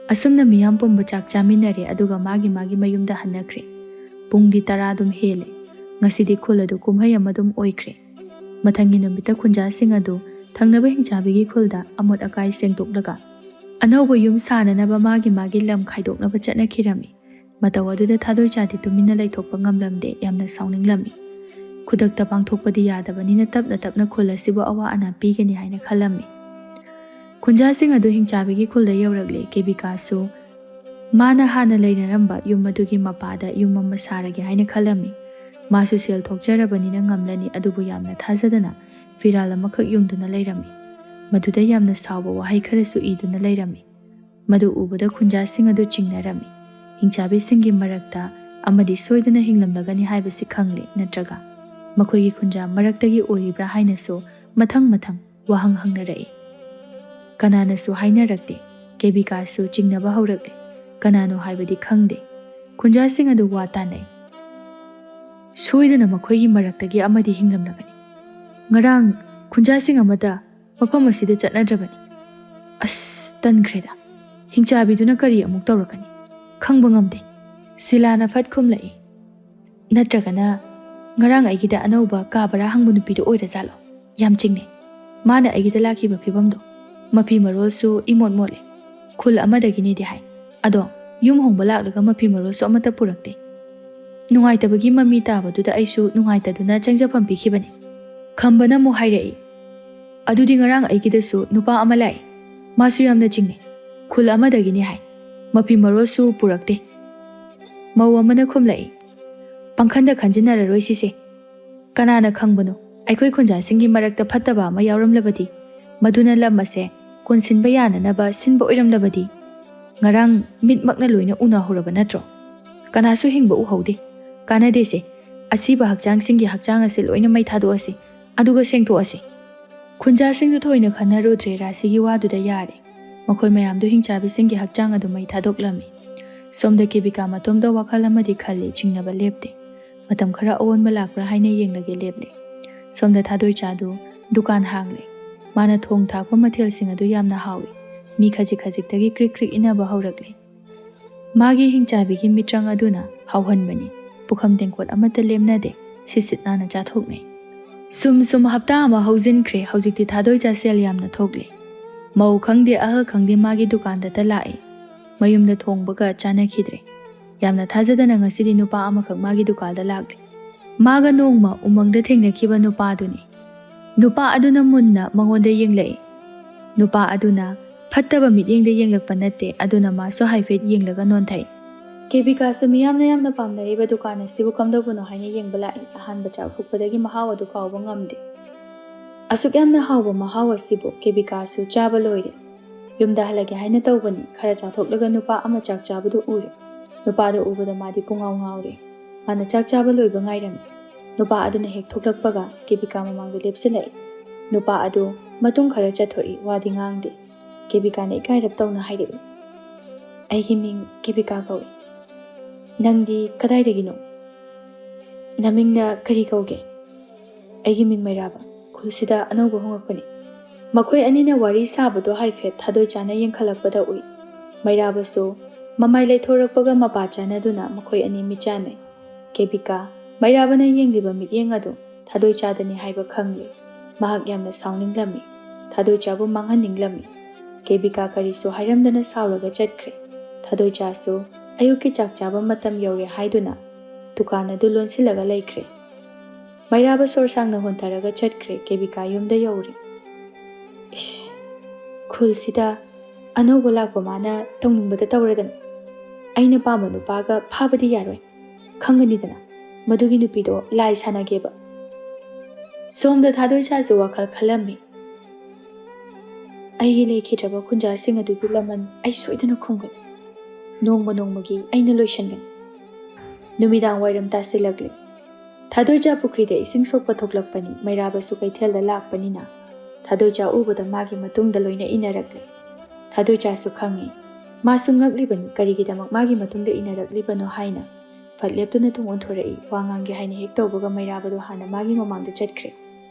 Asumna miyam pumba chak chaminare aduga magi mayumda hanakre. Pungdi taradum hele. Ngasidi khul adu kumhai amadum oikre. Mathangi numita khunja sing adu thangnaba hingchabigi khulda amot akai sengtoklaga. Anauba yum sananaba magi lam khaidoknaba chatnakhirami. Mataw aduda Thadoicha di tumina leithokpa ngamlamde yamna sauninglammi. ꯈꯨꯗꯛꯇ ꯄꯥꯡꯊꯣꯛꯄꯗꯤ ꯌꯥꯗꯕꯅꯤꯅ ꯇꯞꯅ ꯇꯞꯅ ꯈꯨꯜ ꯑꯁꯤꯕꯨ ꯑꯋꯥ ꯑꯅꯥ ꯄꯤꯒꯅꯤ ꯍꯥꯏꯅ ꯈꯜꯂꯝꯃꯤ꯫ ꯈꯨꯟꯖꯥꯁꯤꯡ ꯑꯗꯨ ꯍꯤꯡꯆꯥꯕꯤꯒꯤ ꯈꯨꯜꯗ ꯌꯧꯔꯛꯂꯦ꯫ ꯀꯦꯕꯤꯀꯥꯁꯨ ꯃꯥꯅ ꯍꯥꯟꯅ ꯂꯩꯅꯔꯝꯕ ꯌꯨꯝ ꯑꯗꯨꯒꯤ ꯃꯄꯥꯗ ꯌꯨꯝ ꯑꯃ ꯁꯥꯔꯒꯦ ꯍꯥꯏꯅ ꯈꯜꯂꯝꯃꯤ꯫ ꯃꯥꯁꯨ ꯁꯦꯜ ꯊꯣꯛꯆꯔꯕꯅꯤꯅ ꯉꯝꯂꯅꯤ, ꯑꯗꯨꯕꯨ ꯌꯥꯝꯅ ꯊꯥꯖꯗꯅ ꯐꯤꯔꯥꯜ ꯑꯃꯈꯛ ꯌꯨꯡꯗꯨꯅ ꯂꯩꯔꯝꯃꯤ꯫ ꯃꯗꯨꯗ ꯌꯥꯝꯅ ꯁꯥꯎꯕ ꯋꯥꯍꯩ ꯈꯔꯁꯨ ꯏꯗꯨꯅ ꯂꯩꯔꯝꯃꯤ꯫ ꯃꯗꯨ ꯎꯕꯗ ꯈꯨꯟꯖꯥꯁꯤꯡ ꯑꯗꯨ ꯆꯤꯡꯅꯔꯝꯃꯤ꯫ ꯍꯤꯡꯆꯥꯕꯤꯁꯤꯡꯒꯤ ꯃꯔꯛꯇ ꯑꯃꯗꯤ ꯁꯣꯏꯗꯅ ꯍꯤꯡꯂꯝꯂꯒꯅꯤ ꯍꯥꯏꯕꯁꯤ ꯈꯪꯂꯦ, ꯅꯠꯇ꯭ꯔꯒ ꯃꯈꯣꯏꯒꯤ ꯈꯨꯟꯖꯥ ꯃꯔꯛꯇꯒꯤ ꯑꯣꯏꯔꯤꯕ꯭ꯔꯥ ꯍꯥꯏꯅꯁꯨ ꯃꯊꯪ ꯃꯊꯪ ꯋꯥꯍꯪ ꯍꯪꯅꯔꯛꯏ꯫ ꯀꯅꯥꯅꯁꯨ ꯍꯥꯏꯅꯔꯛꯇꯦ꯫ ꯀꯦꯕꯤꯀꯥꯁꯨ ꯆꯤꯡꯅꯕ ꯍꯧꯔꯛꯂꯦ꯫ ꯀꯅꯥꯅꯣ ꯍꯥꯏꯕꯗꯤ ꯈꯪꯗꯦ꯫ ꯈꯨꯟꯖꯥꯁꯤꯡ ꯑꯗꯨ ꯋꯥ ꯇꯥꯟꯅꯩ꯫ ꯁꯣꯏꯗꯅ ꯃꯈꯣꯏꯒꯤ ꯃꯔꯛꯇꯒꯤ ꯑꯃꯗꯤ ꯍꯤꯡꯂꯝꯂꯒꯅꯤ꯫ ꯉꯔꯥꯡ ꯈꯨꯟꯖꯥꯁꯤꯡ ꯑꯃꯗ ꯃꯐꯝ ꯑꯁꯤꯗ ꯆꯠꯅꯗ꯭ꯔꯕꯅꯤ꯫ ꯑꯁ ꯇꯟꯈ꯭ꯔꯦꯗ, ꯍꯤꯡꯆꯥꯕꯤꯗꯨꯅ ꯀꯔꯤ ꯑꯃꯨꯛ ꯇꯧꯔꯛꯀꯅꯤ ꯈꯪꯕ ꯉꯝꯗꯦ꯫ ꯁꯤꯂꯥꯅ ꯐꯠ ꯈꯨꯝꯂꯛꯏ꯫ ꯅꯠꯇ꯭ꯔꯒꯅ ꯉꯔꯥꯡ ꯑꯩꯒꯤꯗ ꯑꯅꯧꯕ ꯀꯥ ꯕꯔꯥ ꯍꯪꯕ ꯅꯨꯄꯤꯗꯣ ꯑꯣꯏꯔꯖꯥꯠꯂꯣ? ꯌꯥꯝ ꯆꯤꯡꯅꯩ꯫ ꯃꯥꯅ ꯑꯩꯒꯤꯗ ꯂꯥꯛꯈꯤꯕ ꯐꯤꯕꯝꯗꯣ, ꯃꯐꯤ ꯃꯔꯣꯜꯁꯨ ꯏꯃꯣꯠ ꯃꯣꯠꯂꯦ꯫ ꯈꯨꯜ ꯑꯃꯗꯒꯤꯅꯦꯗꯤ ꯍꯥꯏ, ꯑꯗꯣ ꯌꯨꯝ ꯍꯣꯡꯕ ꯂꯥꯛꯂꯒ ꯃꯐꯤ ꯃꯔꯣꯜꯁꯨ ꯑꯃꯠꯇ ꯄꯨꯔꯛꯇꯦ꯫ ꯅꯨꯡꯉꯥꯏꯇꯕꯒꯤ ꯃꯃꯤ ꯇꯥꯕꯗꯨꯗ ꯑꯩꯁꯨ ꯅꯨꯡꯉꯥꯏꯇꯗꯨꯅ ꯆꯪꯖꯐꯝ ꯄꯤꯈꯤꯕꯅꯤ꯫ ꯈꯝꯕꯅ ꯑꯃꯨꯛ ꯍꯥꯏꯔꯛꯏ, ꯑꯗꯨꯗꯤ ꯉꯔꯥꯡ ꯑꯩꯒꯤꯗꯁꯨ ꯅꯨꯄꯥ ꯑꯃ ꯂꯥꯛꯏ꯫ ꯃꯥꯁꯨ ꯌꯥꯝꯅ ꯆꯤꯡꯅꯩ꯫ ꯈꯨꯜ ꯑꯃꯗꯒꯤꯅꯤ ꯍꯥꯏ, ꯃꯐꯤ ꯃꯔꯣꯜꯁꯨ ꯄꯨꯔꯛꯇꯦ꯫ ꯃꯧ ꯑꯃꯅ ꯈꯨꯝꯂꯛꯏ, ꯄꯥꯡꯈꯟꯗ ꯈꯟꯖꯤꯟꯅꯔꯔꯣꯏ ꯁꯤꯁꯦ꯫ ꯀꯅꯥꯅ ꯈꯪꯕꯅꯣ, ꯑꯩꯈꯣꯏ ꯈꯨꯟꯖꯥꯁꯤꯡꯒꯤ ꯃꯔꯛꯇ ꯐꯠꯇꯕ ꯑꯃ ꯌꯥꯎꯔꯝꯂꯕꯗꯤ, ꯃꯗꯨꯅ ꯂꯝ ꯑꯁꯦ ꯀꯣꯟꯁꯤꯟꯕ ꯌꯥꯅꯅꯕ ꯁꯤꯟꯕ ꯑꯣꯏꯔꯝꯂꯕꯗꯤ, ꯉꯔꯥꯡ ꯃꯤꯠꯃꯛꯅ ꯂꯣꯏꯅ ꯎꯅꯍꯧꯔꯕ ꯅꯠꯇ꯭ꯔꯣ? ꯀꯅꯥꯁꯨ ꯍꯤꯡꯕ ꯎꯍꯧꯗꯦ꯫ ꯀꯥꯟꯅꯗꯦꯁꯦ, ꯑꯁꯤꯕ ꯍꯛꯆꯥꯡꯁꯤꯡꯒꯤ ꯍꯛꯆꯥꯡ ꯑꯁꯤ ꯂꯣꯏꯅ ꯃꯩ ꯊꯥꯗꯣꯛꯑꯁꯤ, ꯑꯗꯨꯒ ꯁꯦꯡꯊꯣꯛꯑꯁꯤ꯫ ꯈꯨꯟꯖꯥꯁꯤꯡꯗꯨ ꯊꯣꯏꯅ ꯈꯟꯅꯔꯨꯗ꯭ꯔꯦ꯫ ꯔꯥꯁꯤꯒꯤ ꯋꯥꯗꯨꯗ ꯌꯥꯔꯦ꯫ ꯃꯈꯣꯏ ꯃꯌꯥꯝꯗꯨ ꯍꯤꯡꯆꯥꯕꯤꯁꯤꯡꯒꯤ ꯍꯛꯆꯥꯡ ꯑꯗꯨ ꯃꯩ ꯊꯥꯗꯣꯛꯂꯝꯃꯤ꯫ ꯁꯣꯝꯗ ꯀꯦꯕꯤꯀꯥ ꯃꯇꯣꯝꯗ ꯋꯥꯈꯜ ꯑꯃꯗꯤ ꯈꯜꯂꯤ, ꯆꯤꯡꯅꯕ ꯂꯦꯞꯇꯦ꯫ ꯃꯇꯝ ꯈꯔ ꯑꯑꯣꯟꯕ ꯂꯥꯛꯄ꯭ꯔꯥ ꯍꯥꯏꯅ ꯌꯦꯡꯂꯒꯦ ꯂꯦꯞꯂꯦ꯫ ꯁꯣꯝꯗ ꯊꯥꯗꯣꯏꯆꯥꯗꯨ ꯗꯨꯀꯥꯟ ꯍꯥꯡꯂꯦ꯫ ꯃꯥꯅ ꯊꯣꯡ ꯊꯥꯛꯄ ꯃꯊꯦꯜꯁꯤꯡ ꯑꯗꯨ ꯌꯥꯝꯅ ꯍꯥꯎꯏ꯫ ꯃꯤ ꯈꯖꯤꯛ ꯈꯖꯤꯛꯇꯒꯤ ꯀ꯭ꯔꯤꯛ ꯀ꯭ꯔꯤꯛ ꯏꯟꯅꯕ ꯍꯧꯔꯛꯂꯦ꯫ ꯃꯥꯒꯤ ꯍꯤꯡꯆꯥꯕꯤꯒꯤ ꯃꯤꯇ꯭ꯔꯪ ꯑꯗꯨꯅ ꯍꯥꯎꯍꯟꯕꯅꯤ꯫ ꯄꯨꯈꯝ ꯇꯦꯡꯀꯣꯠ ꯑꯃꯠꯇ ꯂꯦꯝꯅꯗꯦ꯫ ꯁꯤꯠ ꯅꯥꯟꯅ ꯆꯥꯊꯣꯛꯅꯩ꯫ ꯁꯨꯝ ꯍꯞꯇꯥ ꯑꯃ ꯍꯧꯖꯤꯟꯈ꯭ꯔꯦ꯫ ꯍꯧꯖꯤꯛꯇꯤ ꯊꯥꯗꯣꯏꯆꯥ ꯁꯦꯜ ꯌꯥꯝꯅ ꯊꯣꯛꯂꯦ꯫ ꯃꯧ ꯈꯪꯗꯦ ꯑꯍꯜ ꯈꯪꯗꯦ ꯃꯥꯒꯤ ꯗꯨꯀꯥꯟꯗꯇ ꯂꯥꯛꯏ꯫ ꯃꯌꯨꯝꯗ ꯊꯣꯡꯕꯒ ꯆꯥꯅꯈꯤꯗ꯭ꯔꯦ꯫ ꯌꯥꯝꯅ ꯊꯥꯖꯗꯅ ꯉꯁꯤꯗꯤ ꯅꯨꯄꯥ ꯑꯃꯈꯛ ꯃꯥꯒꯤ ꯗꯨꯀꯥꯟꯗ ꯂꯥꯛꯂꯦ꯫ ꯃꯥꯒ ꯅꯣꯡꯃ ꯎꯃꯪꯗ ꯊꯦꯡꯅꯈꯤꯕ ꯅꯨꯄꯥꯗꯨꯅꯤ꯫ ꯅꯨꯄꯥ ꯑꯗꯨꯅ ꯃꯨꯟꯅ ꯃꯉꯣꯟꯗ ꯌꯦꯡꯂꯛꯏ꯫ ꯅꯨꯄꯥ ꯑꯗꯨꯅ ꯐꯠꯇꯕ ꯃꯤꯠꯌꯦꯡꯗ ꯌꯦꯡꯂꯛꯄ ꯅꯠꯇꯦ, ꯑꯗꯨꯅ ꯃꯥꯁꯨ ꯍꯥꯏꯐꯦꯠ ꯌꯦꯡꯂꯒ ꯅꯣꯟꯊꯩ꯫ ꯀꯦꯕꯤꯀꯥꯁꯨ ꯃꯤꯌꯥꯝꯅ ꯌꯥꯝꯅ ꯄꯥꯝꯅꯔꯤꯕ ꯗꯨꯀꯥꯟ ꯑꯁꯤꯕꯨ ꯀꯝꯗꯧꯕꯅꯣ ꯍꯥꯏꯅ ꯌꯦꯡꯕ ꯂꯥꯛꯏ꯫ ꯑꯍꯥꯟꯕ ꯆꯥꯛꯍꯧꯕꯗꯒꯤ ꯃꯍꯥꯎ ꯑꯗꯨ ꯀꯥꯎꯕ ꯉꯝꯗꯦ꯫ ꯑꯁꯨꯛ ꯌꯥꯝꯅ ꯍꯥꯎꯕ ꯃꯍꯥꯎ ꯑꯁꯤꯕꯨ ꯀꯦꯕꯤꯀꯥꯁꯨ ꯆꯥꯕ ꯂꯣꯏꯔꯦ꯫ ꯌꯨꯝꯗ ꯍꯜꯂꯒꯦ ꯍꯥꯏꯅ ꯇꯧꯕꯅꯤ꯫ ꯈꯔ ꯆꯥꯊꯣꯛꯂꯒ ꯅꯨꯄꯥ ꯑꯃ ꯆꯥꯛ ꯆꯥꯕꯗꯨ ꯎꯔꯦ꯫ ꯅꯨꯄꯥꯗꯨ ꯎꯕꯗ ꯃꯥꯗꯤ ꯄꯨꯡꯉꯥꯎ ꯉꯥꯎꯔꯦ꯫ ꯃꯥꯅ ꯆꯥꯛ ꯆꯥꯕ ꯂꯣꯏꯕ ꯉꯥꯏꯔꯝꯃꯤ꯫ ꯅꯨꯄꯥ ꯑꯗꯨꯅ ꯍꯦꯛ ꯊꯣꯛꯂꯛꯄꯒ ꯀꯦꯕꯤꯀꯥ ꯃꯃꯥꯡꯗ ꯂꯦꯞꯁꯤꯜꯂꯛꯏ꯫ ꯅꯨꯄꯥ ꯑꯗꯨ ꯃꯇꯨꯡ ꯈꯔ ꯆꯠꯊꯣꯛꯏ꯫ ꯋꯥꯗꯤ ꯉꯥꯡꯗꯦ꯫ ꯀꯦꯕꯤꯀꯥꯅ ꯏꯀꯥꯏꯔꯞ ꯇꯧꯅ ꯍꯥꯏꯔꯛꯏ, ꯑꯩꯒꯤ ꯃꯤꯡ ꯀꯦꯕꯤꯀꯥ ꯀꯧꯏ꯫ ꯅꯪꯗꯤ ꯀꯗꯥꯏꯗꯒꯤꯅꯣ? ꯅꯃꯤꯡꯅ ꯀꯔꯤ ꯀꯧꯒꯦ? ꯑꯩꯒꯤ ꯃꯤꯡ ꯃꯩꯔꯥꯕ, ꯈꯨꯜꯁꯤꯗ ꯑꯅꯧꯕ ꯍꯣꯡꯉꯛꯄꯅꯤ꯫ ꯃꯈꯣꯏ ꯑꯅꯤꯅ ꯋꯥꯔꯤ ꯁꯥꯕꯗꯣ ꯍꯥꯏꯐꯦꯠ ꯊꯥꯗꯣꯏꯆꯥꯅ ꯌꯦꯡꯈꯠꯂꯛꯄꯗ ꯎꯏ꯫ ꯃꯩꯔꯥꯕꯁꯨ ꯃꯃꯥꯏ ꯂꯩꯊꯣꯔꯛꯄꯒ ꯃꯄꯥ ꯆꯥꯟꯅꯗꯨꯅ ꯃꯈꯣꯏ ꯑꯅꯤ ꯃꯤꯠꯆꯥꯟꯅꯩ꯫ ꯀꯦꯕꯤꯀꯥ ꯃꯩꯔꯥꯕꯅ ꯌꯦꯡꯂꯤꯕ ꯃꯤꯠꯌꯦꯡ ꯑꯗꯨ ꯊꯥꯗꯣꯏꯆꯥꯗꯅꯤ ꯍꯥꯏꯕ ꯈꯪꯂꯦ꯫ ꯃꯍꯥꯛ ꯌꯥꯝꯅ ꯁꯥꯎꯅꯤꯡꯂꯝꯃꯤ꯫ ꯊꯥꯗꯣꯏꯆꯥꯕꯨ ꯃꯥꯡꯍꯟꯅꯤꯡꯂꯝꯃꯤ꯫ ꯀꯦꯕꯤꯀꯥ ꯀꯔꯤꯁꯨ ꯍꯥꯏꯔꯝꯗꯅ ꯁꯥꯎꯔꯒ ꯆꯠꯈ꯭ꯔꯦ꯫ ꯊꯥꯗꯣꯏꯆꯥꯁꯨ ꯑꯌꯨꯛꯀꯤ ꯆꯥꯛ ꯆꯥꯕ ꯃꯇꯝ ꯌꯧꯔꯦ ꯍꯥꯏꯗꯨꯅ ꯗꯨꯀꯥꯟ ꯑꯗꯨ ꯂꯣꯟꯁꯤꯜꯂꯒ ꯂꯩꯈ꯭ꯔꯦ꯫ ꯃꯩꯔꯥꯕ ꯁꯣꯔ ꯁꯥꯡꯅ ꯍꯣꯟꯊꯔꯒ ꯆꯠꯈ꯭ꯔꯦ꯫ ꯀꯦꯕꯤꯀꯥ ꯌꯨꯝꯗ ꯌꯧꯔꯦ꯫ ꯏꯁ, ꯈꯨꯜꯁꯤꯗ ꯑꯅꯧꯕ ꯂꯥꯛꯄ ꯃꯥꯅ ꯇꯧꯅꯤꯡꯕꯗ ꯇꯧꯔꯗꯅ ꯑꯩꯅ ꯄꯥꯝꯕ ꯅꯨꯄꯥꯒ ꯐꯥꯕꯗꯤ ꯌꯥꯔꯣꯏ꯫ ꯈꯪꯒꯅꯤꯗꯅ ꯃꯗꯨꯒꯤ ꯅꯨꯄꯤꯗꯣ ꯂꯥꯏ ꯁꯥꯟꯅꯒꯦꯕ꯫ ꯁꯣꯝꯗ ꯊꯥꯗꯣꯏꯆꯥꯁꯨ ꯋꯥꯈꯜ ꯈꯜꯂꯝꯃꯤ꯫ ꯑꯩꯒꯤ ꯂꯩꯈꯤꯗ꯭ꯔꯕ ꯈꯨꯟꯖꯥꯁꯤꯡ ꯑꯗꯨꯒꯤ ꯂꯃꯟ ꯑꯩ ꯁꯣꯏꯗꯅ ꯈꯨꯝꯒꯅꯤ꯫ ꯅꯣꯡꯃ ꯅꯣꯡꯃꯒꯤ ꯑꯩꯅ ꯂꯣꯏꯁꯤꯟꯒꯅꯤ꯫ ꯅꯨꯃꯤꯗꯥꯡ ꯋꯥꯏꯔꯝ ꯇꯥꯁꯤꯜꯂꯛꯂꯦ꯫ ꯊꯥꯗꯣꯏꯆꯥ ꯄꯨꯈ꯭ꯔꯤꯗ ꯏꯁꯤꯡ ꯁꯣꯛꯄ ꯊꯣꯛꯂꯛꯄꯅꯤ꯫ ꯃꯩꯔꯥꯕꯁꯨ ꯀꯩꯊꯦꯜꯗ ꯂꯥꯛꯄꯅꯤꯅ ꯊꯥꯗꯣꯏꯆꯥ ꯎꯕꯗ ꯃꯥꯒꯤ ꯃꯇꯨꯡꯗ ꯂꯣꯏꯅ ꯏꯟꯅꯔꯛꯂꯦ꯫ ꯊꯥꯗꯣꯏꯆꯥꯁꯨ ꯈꯪꯉꯤ꯫ ꯃꯥꯁꯨ ꯉꯛꯂꯤꯕꯅꯤ ꯀꯔꯤꯒꯤꯗꯃꯛ ꯃꯥꯒꯤ ꯃꯇꯨꯡꯗ ꯏꯟꯅꯔꯛꯂꯤꯕꯅꯣ ꯍꯥꯏꯅ꯫ ꯐꯠ ꯂꯦꯞꯇꯨꯅ ꯇꯨꯡ ꯑꯣꯟꯊꯣꯔꯛꯏ꯫ ꯋꯥ ꯉꯥꯡꯒꯦ ꯍꯥꯏꯅ ꯍꯦꯛ ꯇꯧꯕꯒ ꯃꯩꯔꯥꯕꯗꯨ ꯍꯥꯟꯅ ꯃꯥꯒꯤ ꯃꯃꯥꯡꯗ ꯆꯠꯈ꯭ꯔꯦ꯫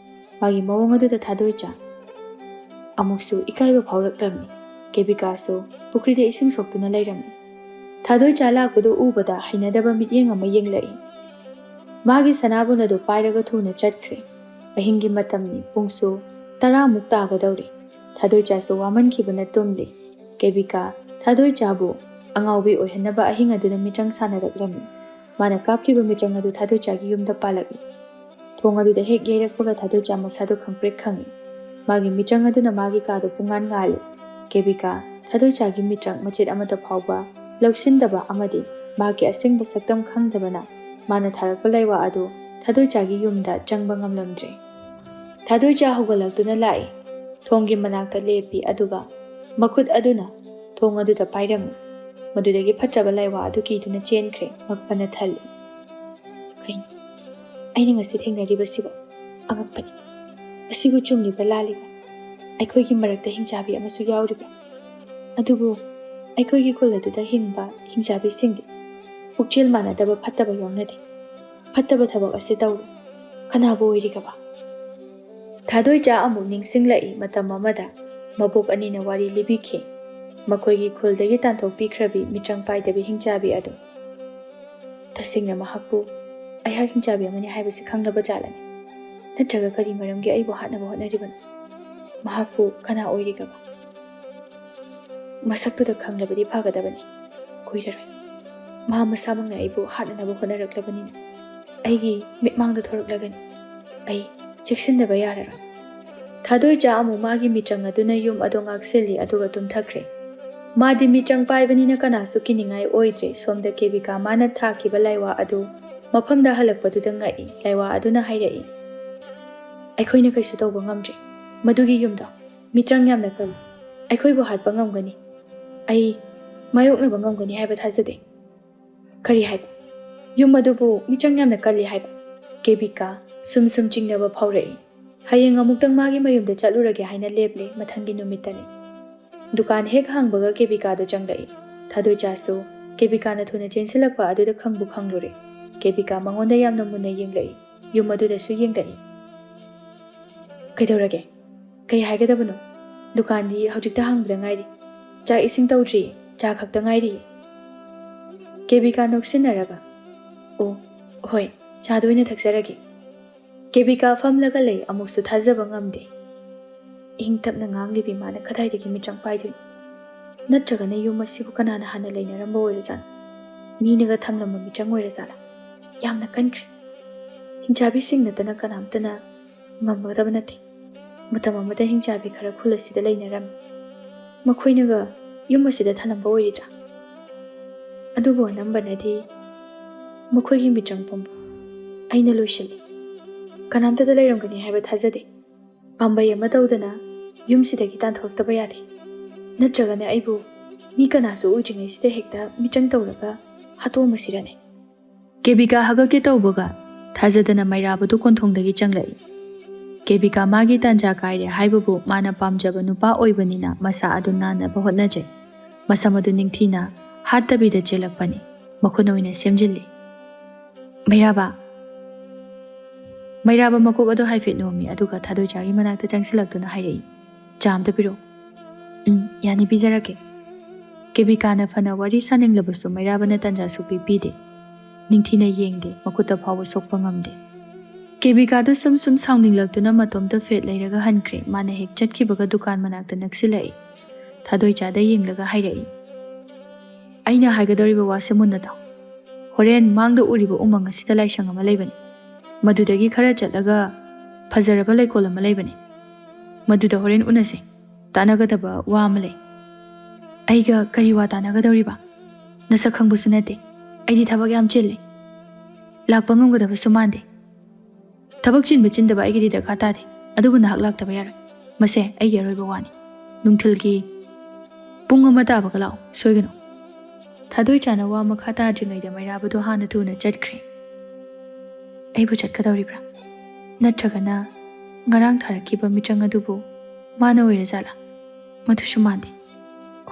ꯃꯥꯒꯤ ꯃꯑꯣꯡ ꯑꯗꯨꯗ ꯊꯥꯗꯣꯏꯆꯥ ꯑꯃꯨꯛꯁꯨ ꯏꯀꯥꯏꯕ ꯐꯥꯎꯔꯛꯂꯝꯃꯤ꯫ ꯀꯦꯕꯤꯀꯥꯁꯨ ꯄꯨꯈ꯭ꯔꯤꯗ ꯏꯁꯤꯡ ꯁꯣꯛꯇꯨꯅ ꯂꯩꯔꯝꯃꯤ꯫ ꯊꯥꯗꯣꯏꯆꯥ ꯂꯥꯛꯄꯗꯨ ꯎꯕꯗ ꯍꯩꯅꯗꯕ ꯃꯤꯠꯌꯦꯡ ꯑꯃ ꯌꯦꯡꯂꯛꯏ꯫ ꯃꯥꯒꯤ ꯁꯅꯥꯕꯨꯟ ꯑꯗꯨ ꯄꯥꯏꯔꯒ ꯊꯨꯅ ꯆꯠꯈ꯭ꯔꯦ꯫ ꯑꯍꯤꯡꯒꯤ ꯃꯇꯝꯅꯤ꯫ ꯄꯨꯡꯁꯨ 10 ꯇꯥꯒꯗꯧꯔꯦ꯫ ꯊꯥꯗꯣꯏꯆꯥꯁꯨ ꯋꯥꯃꯟꯈꯤꯕꯅ ꯇꯨꯝꯂꯤ꯫ ꯀꯦꯕꯤꯀꯥ ꯊꯥꯗꯣꯏꯆꯥꯕꯨ ꯑꯉꯥꯎꯕꯤ ꯑꯣꯏꯍꯟꯅꯕ ꯑꯍꯤꯡ ꯑꯗꯨꯗ ꯃꯤꯇ꯭ꯔꯪ ꯁꯥꯟꯅꯔꯛꯂꯝꯃꯤ꯫ ꯃꯥꯅ ꯀꯥꯞꯈꯤꯕ ꯃꯤꯇ꯭ꯔꯪ ꯑꯗꯨ ꯊꯥꯗꯣꯏꯆꯥꯒꯤ ꯌꯨꯝꯗ ꯄꯥꯜꯂꯛꯏ꯫ Thong aduda hek yairakpaga Thadoi masado khangprek khangi. Magi mitrang aduna magi kado pungan ngali. Kebika Thadoi gi mitrang machet amata phawba lausindaba amadi magi asingba saktam khangdabana mana tharakpa laiwa adu Thadoi gi yumda changba ngamlamdre. Thadoi hogalaktuna lai thonggi manakta lepi aduga makhut aduna thong aduda pairang madudagi phatraba laiwa adu kiduna chenkre makpana thali. Kain aina ngasi thengnariba sibo angakpani asibu chumliba laliba aikhoigi marakta hingchabi amasu yauriba adubu aikhoigi khul aduda hingba hingchabi singdi pukchel manadaba phattaba yawnade phattaba thabak ase tawru kanabu oirigaba. Thadoi amu ningsinglai matam amada mabok anina wari libikhe makhoigi khuldagi tanthokpikhrabi mitrang paidabi hingchabi adu tasingna mahakpu aihak hingchabi amani haibasi khanglaba jalani natraga kari maramgi aibu hatnaba hotnaribana mahakpu kana oirigaba masaktuda khanglabadi phagadabani koiraroi maha masamangna aibu hatnaba hotnaraklabanina aigi mitmangda thoraklagani ai cheksindaba yarara. Thadoi amu magi mitrang aduna yum ado ngakseli aduga tumthakre madi mitrang paibanina kanasu kiningai oidre somda kebika mana thakiba laiwa adu mafamda halakpaduda ngai laiwa aduna hairai aikhoina kaisu tawba ngamdre madugi yumda mitrang yamna kal aikhoibu hatpa ngamgani ai mayoknaba ngamgani haiba thajade kari haiba yum adubu mitrang yamna kalli haiba kebika sum chingnaba phaurai hayeng amuktang magi mayumda chatlurage haina leple mathangi numitani dukan hek hangbaga kebika do changlai Thadoi su kebika na thuna chensilakpa aduda khangbu khanglure kebika mangonda yamna munna yenglai yum aduda su yenglai kaidorage kai haigadabano dukan di hojikta hangbda ngairi cha ising tawdri cha khakta ngairi kebika noksinaraga o hoi cha doina thaksarage kebika famlaga lei amuksu thajaba ngamde ingtapna nganglibi mana khadaidagi mitrang paidui natragana yum asibu kanana hana leinaramba oirazana minaga thamlamba mitrang oirazala yamna kankre hingchabi singnatana kanamtana ngamgadaba nate matam amada hingchabi khara khulasida leinaram makhoinaga yum asida thanamba oiritra adubu anambanadi makhoigi mitrang pomba aina loisali kanamtada leiramgani haiba thajade pambai ama tawdana yumsidagi tanthortaba yade natragane aibu mi kanasu ujingai sida hekta mitrang tawraga hatomasirane kebika hagake tawbaga thajadana mairabadu konthongdagi changlai kebika magi tanja kaire haibabu mana pamjaba nupa oibanina masa adu nanaba hotnajai masamadu ningthina hattabida chelakpani makhuna oina semjilli Mairaba makok ado haifet nomi aduga Thadoi gi manakta changsilaktuna hairai chamta piro yani bijarake kebika na fana wari saninglabasu mairaba na tanja supi pide ningthina yengde makuta phawa sokpa ngamde kebika do sum sauninglaktuna matomta fet leiraga hankre mana hek chatkibaga dukan manakta naksilai Thadoi da yenglaga hairai aina haigadoriba wase munnata horen mangda uriba umang asida laisang ama leibani madudagi khara chatlaga fajaraba leikol ama leibani maduda horen unase tanagadaba wa amale aiga kari wa tanagadoriba nasa khangbusu nate aidi thabak yam chille lakpa ngamgadaba sumande thabak chinba chindaba aigi daka tade adubu nahak laktaba yar mase aigi aroiba wani nungthilgi pung ama tabaga law soigano Thadoi na wa makha tadringaida mairabadu hana thuna chatkre aibu chatkadoribra natragana ngarang tharakiba mitrang adubu mana oirazala madhusu mande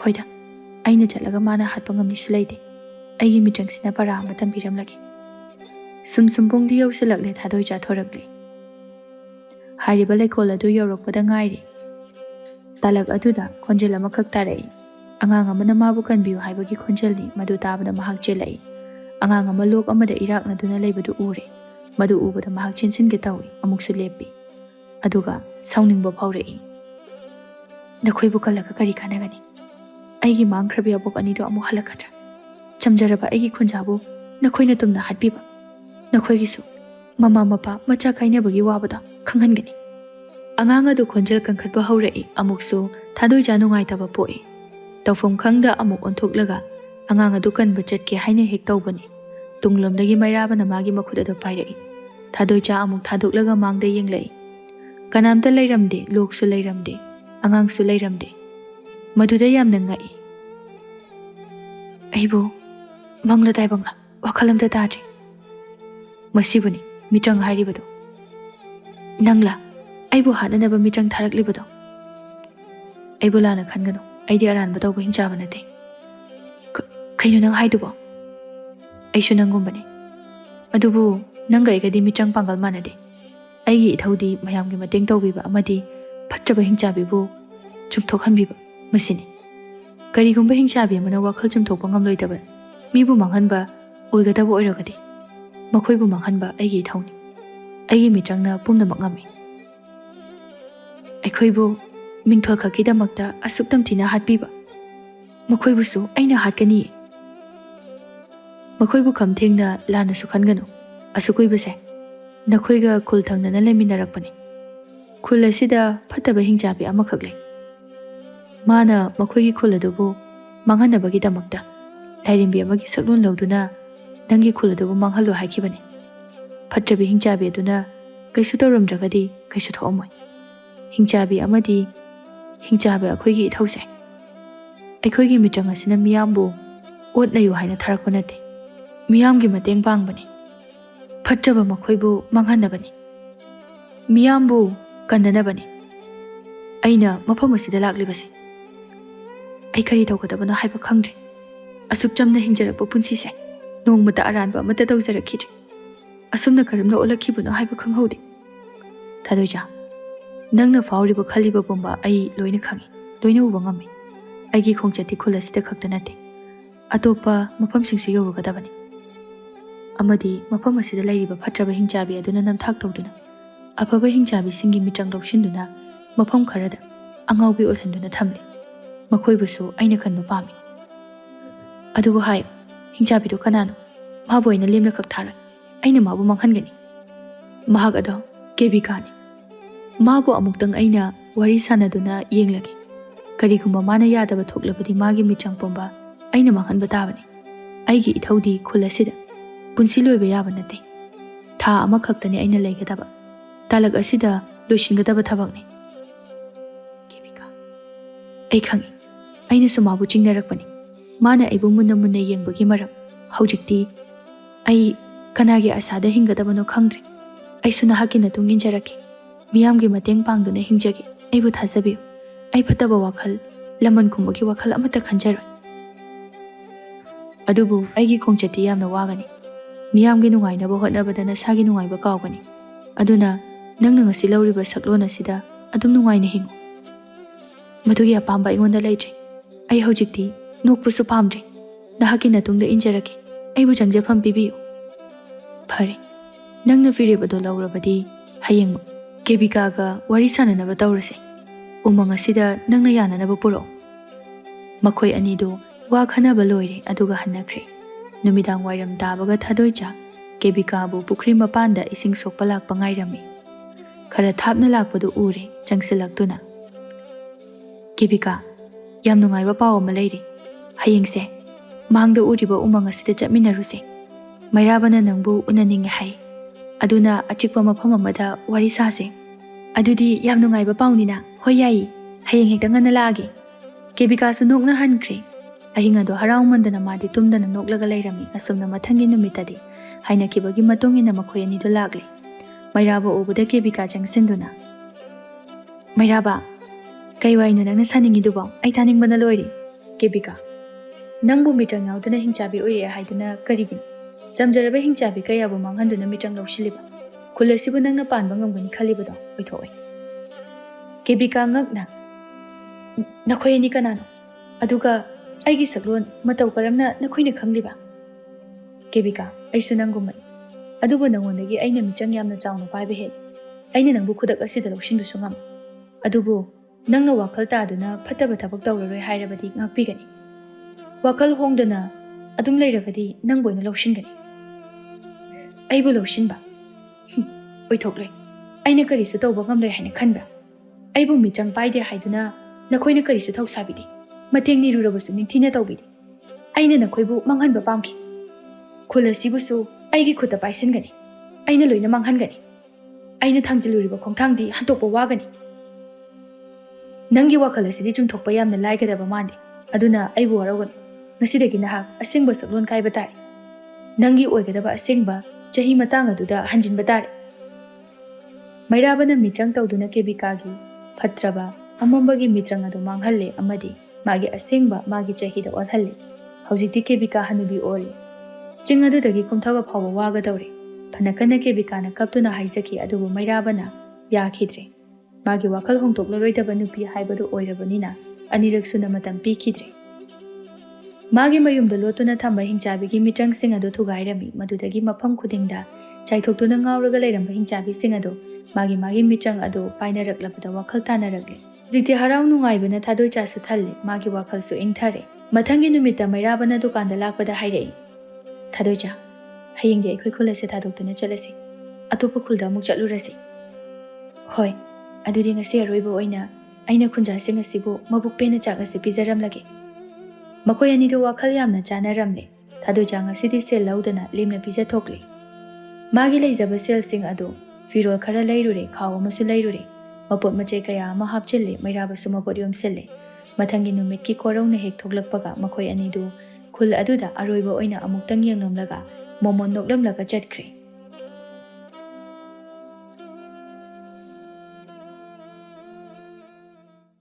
hoida aina chatlaga mana hatpa ngamnisu leide aigi mitrang sina para ama tambiramlage sum pungdi yausilakle Thadoi thorakle hariba leikol adu yorokpada ngairi talak aduda khonjel amakhak tarai angang amana mabu kanbiu haibagi khonjelni madu tabada mahak chelai angang ama lok amada irak naduna leibadu ure madu ubada mahak chensin ge tawi amuksu lepi aduga sauningba phawrei nakhoibu kallaka kari kanagani aigi mangkhrabi abok ani do amu halakatra chamjaraba aigi khunjabu nakhoina tumna hatbiba nakhoigisu mama mapa macha kainabagi wabada khanghangani angang adu khonjel kankhatba haurai amuksu thadoi ja nungai taba poi tawfom khangda amuk onthoklaga angang adu kanba chatke haina hek tawbani tunglomdagi mairabana magi makhud adu pairai thadoi ja amuk thadoklaga mangda yenglai kanamta leiramde loksu leiramde angang su leiramde maduda yamna ngai aibo mangla dai bangla wakhalamda tadri masibuni mitrang hairibado nangla aibo hananaba mitrang tharaklibado aibo lana khangano aidi aranba tawba hingchaba nate kaino nang haidubo aisu nangumbani adubu nanga igadi mitrang pangal manade aigi ithodi mayamgi mateng tawbiba amadi phatraba hingchabibu chumthokhanbiba masini karigumba hingchabi amana wakhal chumthokpa ngamloidaba mibu manghanba oigadaba oiragadi makhoi bu manghanba aigi thawni aigi mitrangna pumnamak ngami akhoi bu mingthol khaki damakta asuktam thina hatpiba makhoi bu su aina hatkani makhoi bu khamthengna lana sukhanganu asukoi base nakhoi ga khul thangna na leminarakpani khul asida phataba hingchabi amakhaklei mana makhoi gi khul adubu manghanabagi damakta lairimbi amagi saklun lawduna nangi khul adubu manghallo haikibani phatrabi hingchabi aduna kaisu tawramdragadi kaisu thomoi hingchabi amadi hingchabi akhoi gi ithause akhoi gi mitrang asina miyambu otnayu haina tharakpa nate miyam gi mateng pangbani phatraba makhoi bu manghanabani miyambu kandanabani aina mafam asida laklibase ai kari tawgadabana haiba khangdre asuk chamna hingjarappa punsi se nongmata aranba amata tawjarakhidre asumna karamna olakhibuno haiba khanghaude thadoija nangna fauriba khaliba bomba ai loina khangi loina uba ngami aigi khongchati khula sida khakta nate atopa mafam singsu yogadabani amadi mafam asida lairiba phatraba hingchabi aduna namthak tawduna afaba hingchabi singi mitrang lawshinduna mafam kharada angaubi olhanduna thamle makhoi busu aina khanba pami adubu hayo hingchabi do kanano maboina lemna khak thara aina mabu manghanggani mahak ado kebikani mabu amuktang aina wari sanaduna yenglage karigumba mana yadaba thoklabadi magi mitrang pomba aina manghanba tabani aigi ithodi khulasida punsi loiba yaba nate tha ama khaktani aina leigadaba talag asida loishingadaba thabakni kebika ai khangi aina sumabu chingnarakpani mana aibu munna munna yengbagi maram haujikti ai kanagi asada hingadabano khangdre ai suna hakina tung injarake miyamgi mateng pangduna hingjage aibu thajabi ai phataba wakhal lamon kumbagi wakhal amata khanjaroi adubu aigi khongchati yamna wagani miyamgi nungainaba hotnabadana sagi nungaiba kawgani aduna nangna ngasi lawriba saklon asida adum nungaina hingu madugi apamba ingonda leitre ai haujikti nokpusu pamdre nahaki natungda injarake aibu jangjafam pibiyu phare nangna firibado lawrabadi hayeng kebika ga wari sananaba tawrase umang asida nangna yananaba puro makhoi anido wa khanaba loire aduga hannakre numidang wairam tabaga thadoija kebika bu pukri mapanda ising sokpa lakpa ngairami khara thapna lakpadu ure jangsilaktuna kebika yam nungaiba paw ama leiri hayengse mangda uriba umang asida chapminaruse mairabana nangbu unaninge hai aduna achikpa mafam amada wari sase adudi yam nungaiba pawnina hoyai hayeng hekta ngana laage kebika su nokna hankre ahinga do harau mandana madi tumdana noklaga leirami asumna mathangi numitadi haina kibagi matongina makhoi ani do lagle mairaba ubuda kebika jangsinduna mairaba kaiwainu nangna saningi dubaw ai thaning bana loiri kebika nangbu mitrang nauduna hingchabi oire haiduna karigin jamjaraba hingchabi kayabu manghanduna mitrang lawshiliba khulasibu nangna panba ngamgani khalibado oithoi kebika ngakna nakhoi ani kanano aduga aigi saklon matau karamna nakhoina khangliba kebika aisu nangumani adubu nangondagi aina mitrang yamna chawna paiba he aina nangbu khudak asida lawshinbu sungam adubu nangna wakhal taduna phataba thabak tawraroi hairabadi ngakpigani wakhal hongdana adum leiragadi nangboina lawshingani aibu lawshinba ꯑꯣꯏꯊꯣꯛꯂꯣꯏ ꯑꯩꯅ ꯀꯔꯤꯁꯨ ꯇꯧꯕ ꯉꯝꯂꯣꯏ ꯍꯥꯏꯅ ꯈꯟꯕ꯭ꯔꯥ ꯑꯩꯕꯨ ꯃꯤꯇ꯭ꯔꯪ ꯄꯥꯏꯗꯦ ꯍꯥꯏꯗꯨꯅ ꯅꯈꯣꯏꯅ ꯀꯔꯤꯁꯨ ꯊꯧꯁꯥꯕꯤꯗꯦ ꯃꯇꯦꯡ ꯅꯤꯔꯨꯔꯕꯁꯨ ꯅꯤꯡꯊꯤꯅ ꯇꯧꯕꯤꯗꯦ ꯑꯩꯅ ꯅꯈꯣꯏꯕꯨ ꯃꯥꯡꯍꯟꯕ ꯄꯥꯝꯈꯤ ꯈꯨꯜ ꯑꯁꯤꯕꯨꯁꯨ ꯑꯩꯒꯤ ꯈꯨꯠꯇ ꯄꯥꯏꯁꯤꯟꯒꯅꯤ ꯑꯩꯅ ꯂꯣꯏꯅ ꯃꯥꯡꯍꯟꯒꯅꯤ ꯑꯩꯅ ꯊꯥꯡꯖꯤꯜꯂꯨꯔꯤꯕ ꯈꯣꯡꯊꯥꯡꯗꯤ ꯍꯟꯇꯣꯛꯄ ꯋꯥꯒꯅꯤ ꯅꯪꯒꯤ ꯋꯥꯈꯜ ꯑꯁꯤꯗꯤ ꯆꯨꯝꯊꯣꯛꯄ ꯌꯥꯝꯅ ꯂꯥꯏꯒꯗꯕ ꯃꯥꯟꯗꯦ ꯑꯗꯨꯅ ꯑꯩꯕꯨ ꯋꯥꯔꯧꯒꯅꯨ ꯉꯁꯤꯗꯒꯤ ꯅꯍꯥꯛ ꯑꯁꯦꯡꯕ ꯁꯛꯂꯣꯟ ꯀꯥꯏꯕ ꯇꯥꯔꯦ ꯅꯪꯒꯤ ꯑꯣꯏꯒꯗꯕ ꯑꯁꯦꯡꯕ ꯆꯍꯤ ꯃꯇꯥꯡ ꯑꯗꯨꯗ ꯍꯟꯖꯤꯟꯕ ꯇꯥꯔꯦ ꯃꯩꯔꯥꯕꯅ ꯃꯤꯇ꯭ꯔꯪ ꯇꯧꯗꯨꯅ ꯀꯦꯕꯤꯀꯥꯒꯤ ꯐꯠꯇ꯭ꯔꯕ ꯑꯃꯝꯕꯒꯤ ꯃꯤꯇ꯭ꯔꯪ ꯑꯗꯨ ꯃꯥꯡꯍꯜꯂꯦ ꯑꯃꯗꯤ ꯃꯥꯒꯤ ꯑꯁꯦꯡꯕ ꯃꯥꯒꯤ ꯆꯍꯤꯗ ꯑꯣꯜꯍꯜꯂꯦ ꯍꯧꯖꯤꯛꯇꯤ ꯀꯦꯕꯤꯀꯥ ꯍꯅꯨꯕꯤ ꯑꯣꯜꯂꯦ ꯆꯤꯡ ꯑꯗꯨꯗꯒꯤ ꯀꯨꯝꯊꯕ ꯐꯥꯎꯕ ꯋꯥꯒꯗꯧꯔꯦ ꯐꯅ ꯀꯟꯅ ꯀꯦꯕꯤꯀꯥꯅ ꯀꯞꯇꯨꯅ ꯍꯥꯏꯖꯈꯤ ꯑꯗꯨꯕꯨ ꯃꯩꯔꯥꯕꯅ ꯌꯥꯈꯤꯗ꯭ꯔꯦ ꯃꯥꯒꯤ ꯋꯥꯈꯜ ꯍꯣꯡꯗꯣꯛꯂꯔꯣꯏꯗꯕ ꯅꯨꯄꯤ ꯍꯥꯏꯕꯗꯨ ꯑꯣꯏꯔꯕꯅꯤꯅ ꯑꯅꯤꯔꯛ ꯁꯨꯅ ꯃꯇꯝ ꯄꯤꯈꯤꯗ꯭ꯔꯦ ꯃꯥꯒꯤ ꯃꯌꯨꯝꯗ ꯂꯣꯠꯇꯨꯅ ꯊꯝꯕ ꯍꯤꯡꯆꯥꯕꯤꯒꯤ ꯃꯤꯇ꯭ꯔꯪꯁꯤꯡ ꯑꯗꯨ ꯊꯨꯒꯥꯏꯔꯝꯃꯤ ꯃꯗꯨꯗꯒꯤ ꯃꯐꯝ ꯈꯨꯗꯤꯡꯗ ꯆꯥꯏꯊꯣꯛꯇꯨꯅ ꯉꯥꯎꯔꯒ ꯂꯩꯔꯝꯕ ꯍꯤꯡꯆꯥꯕꯤꯁꯤꯡ ꯑꯗꯨ ꯃꯥꯒꯤ ꯃꯤꯇ꯭ꯔꯪ ꯑꯗꯨ ꯄꯥꯏꯅꯔꯛꯂꯕꯗ ꯋꯥꯈꯜ ꯇꯥꯅꯔꯛꯂꯦ ꯍꯧꯖꯤꯛꯇꯤ ꯍꯔꯥꯎ ꯅꯨꯡꯉꯥꯏꯕꯅ ꯊꯥꯗꯣꯏꯆꯥꯁꯨ ꯊꯜꯂꯦ ꯃꯥꯒꯤ ꯋꯥꯈꯜꯁꯨ ꯏꯪꯊꯔꯦ ꯃꯊꯪꯒꯤ ꯅꯨꯃꯤꯠꯇ ꯃꯩꯔꯥꯕꯅ ꯗꯨꯀꯥꯟꯗ ꯂꯥꯛꯄꯗ ꯍꯥꯏꯔꯛꯏ ꯊꯥꯗꯣꯏꯆꯥ ꯍꯌꯦꯡꯗꯤ ꯑꯩꯈꯣꯏ ꯈꯨꯜ ꯑꯁꯤ ꯊꯥꯗꯣꯛꯇꯨꯅ ꯆꯠꯂꯁꯤ ꯑꯇꯣꯞꯄ ꯈꯨꯜꯗ ꯑꯃꯨꯛ ꯆꯠꯂꯨꯔꯁꯤ ꯍꯣꯏ ꯑꯗꯨꯗꯤ ꯉꯁꯤ ꯑꯔꯣꯏꯕ ꯑꯣꯏꯅ ꯑꯩꯅ ꯈꯨꯟꯖꯥꯁꯤꯡ ꯑꯁꯤꯕꯨ ꯃꯕꯨꯛ ꯄꯦꯟꯅ ꯆꯥꯛ ꯑꯁꯤ ꯄꯤꯖꯔꯝꯂꯒꯦ ꯃꯈꯣꯏ ꯑꯅꯤꯗꯨ ꯋꯥꯈꯜ ꯌꯥꯝꯅ ꯆꯥꯅꯔꯝꯂꯦ ꯊꯥꯗꯣꯏꯆꯥ ꯉꯁꯤꯗꯤ ꯁꯦꯜ ꯂꯧꯗꯅ ꯂꯦꯝꯅ ꯄꯤꯖꯊꯣꯛꯂꯦ ꯃꯥꯒꯤ ꯂꯩꯖꯕ ꯁꯦꯜꯁꯤꯡ ꯑꯗꯨ ꯐꯤꯔꯣꯜ ꯈꯔ ꯂꯩꯔꯨꯔꯦ ꯈꯥꯎ ꯑꯃꯁꯨ ꯂꯩꯔꯨꯔꯦ ꯃꯄꯣꯠ ꯃꯆꯩ ꯀꯌꯥ ꯑꯃ ꯍꯥꯞꯆꯤꯜꯂꯦ ꯃꯩꯔꯥꯕꯁꯨ ꯃꯄꯣꯠ ꯌꯣꯝꯁꯤꯜꯂꯦ ꯃꯊꯪꯒꯤ ꯅꯨꯃꯤꯠꯀꯤ ꯀꯣꯔꯧꯅ ꯍꯦꯛ ꯊꯣꯛꯂꯛꯄꯒ ꯃꯈꯣꯏ ꯑꯅꯤꯗꯨ ꯈꯨꯜ ꯑꯗꯨꯗ ꯑꯔꯣꯏꯕ ꯑꯣꯏꯅ ꯑꯃꯨꯛꯇꯪ ꯌꯦꯡꯂꯝꯂꯒ ꯃꯣꯃꯣꯟ ꯅꯣꯛꯂꯝꯂꯒ ꯆꯠꯈ꯭ꯔꯦ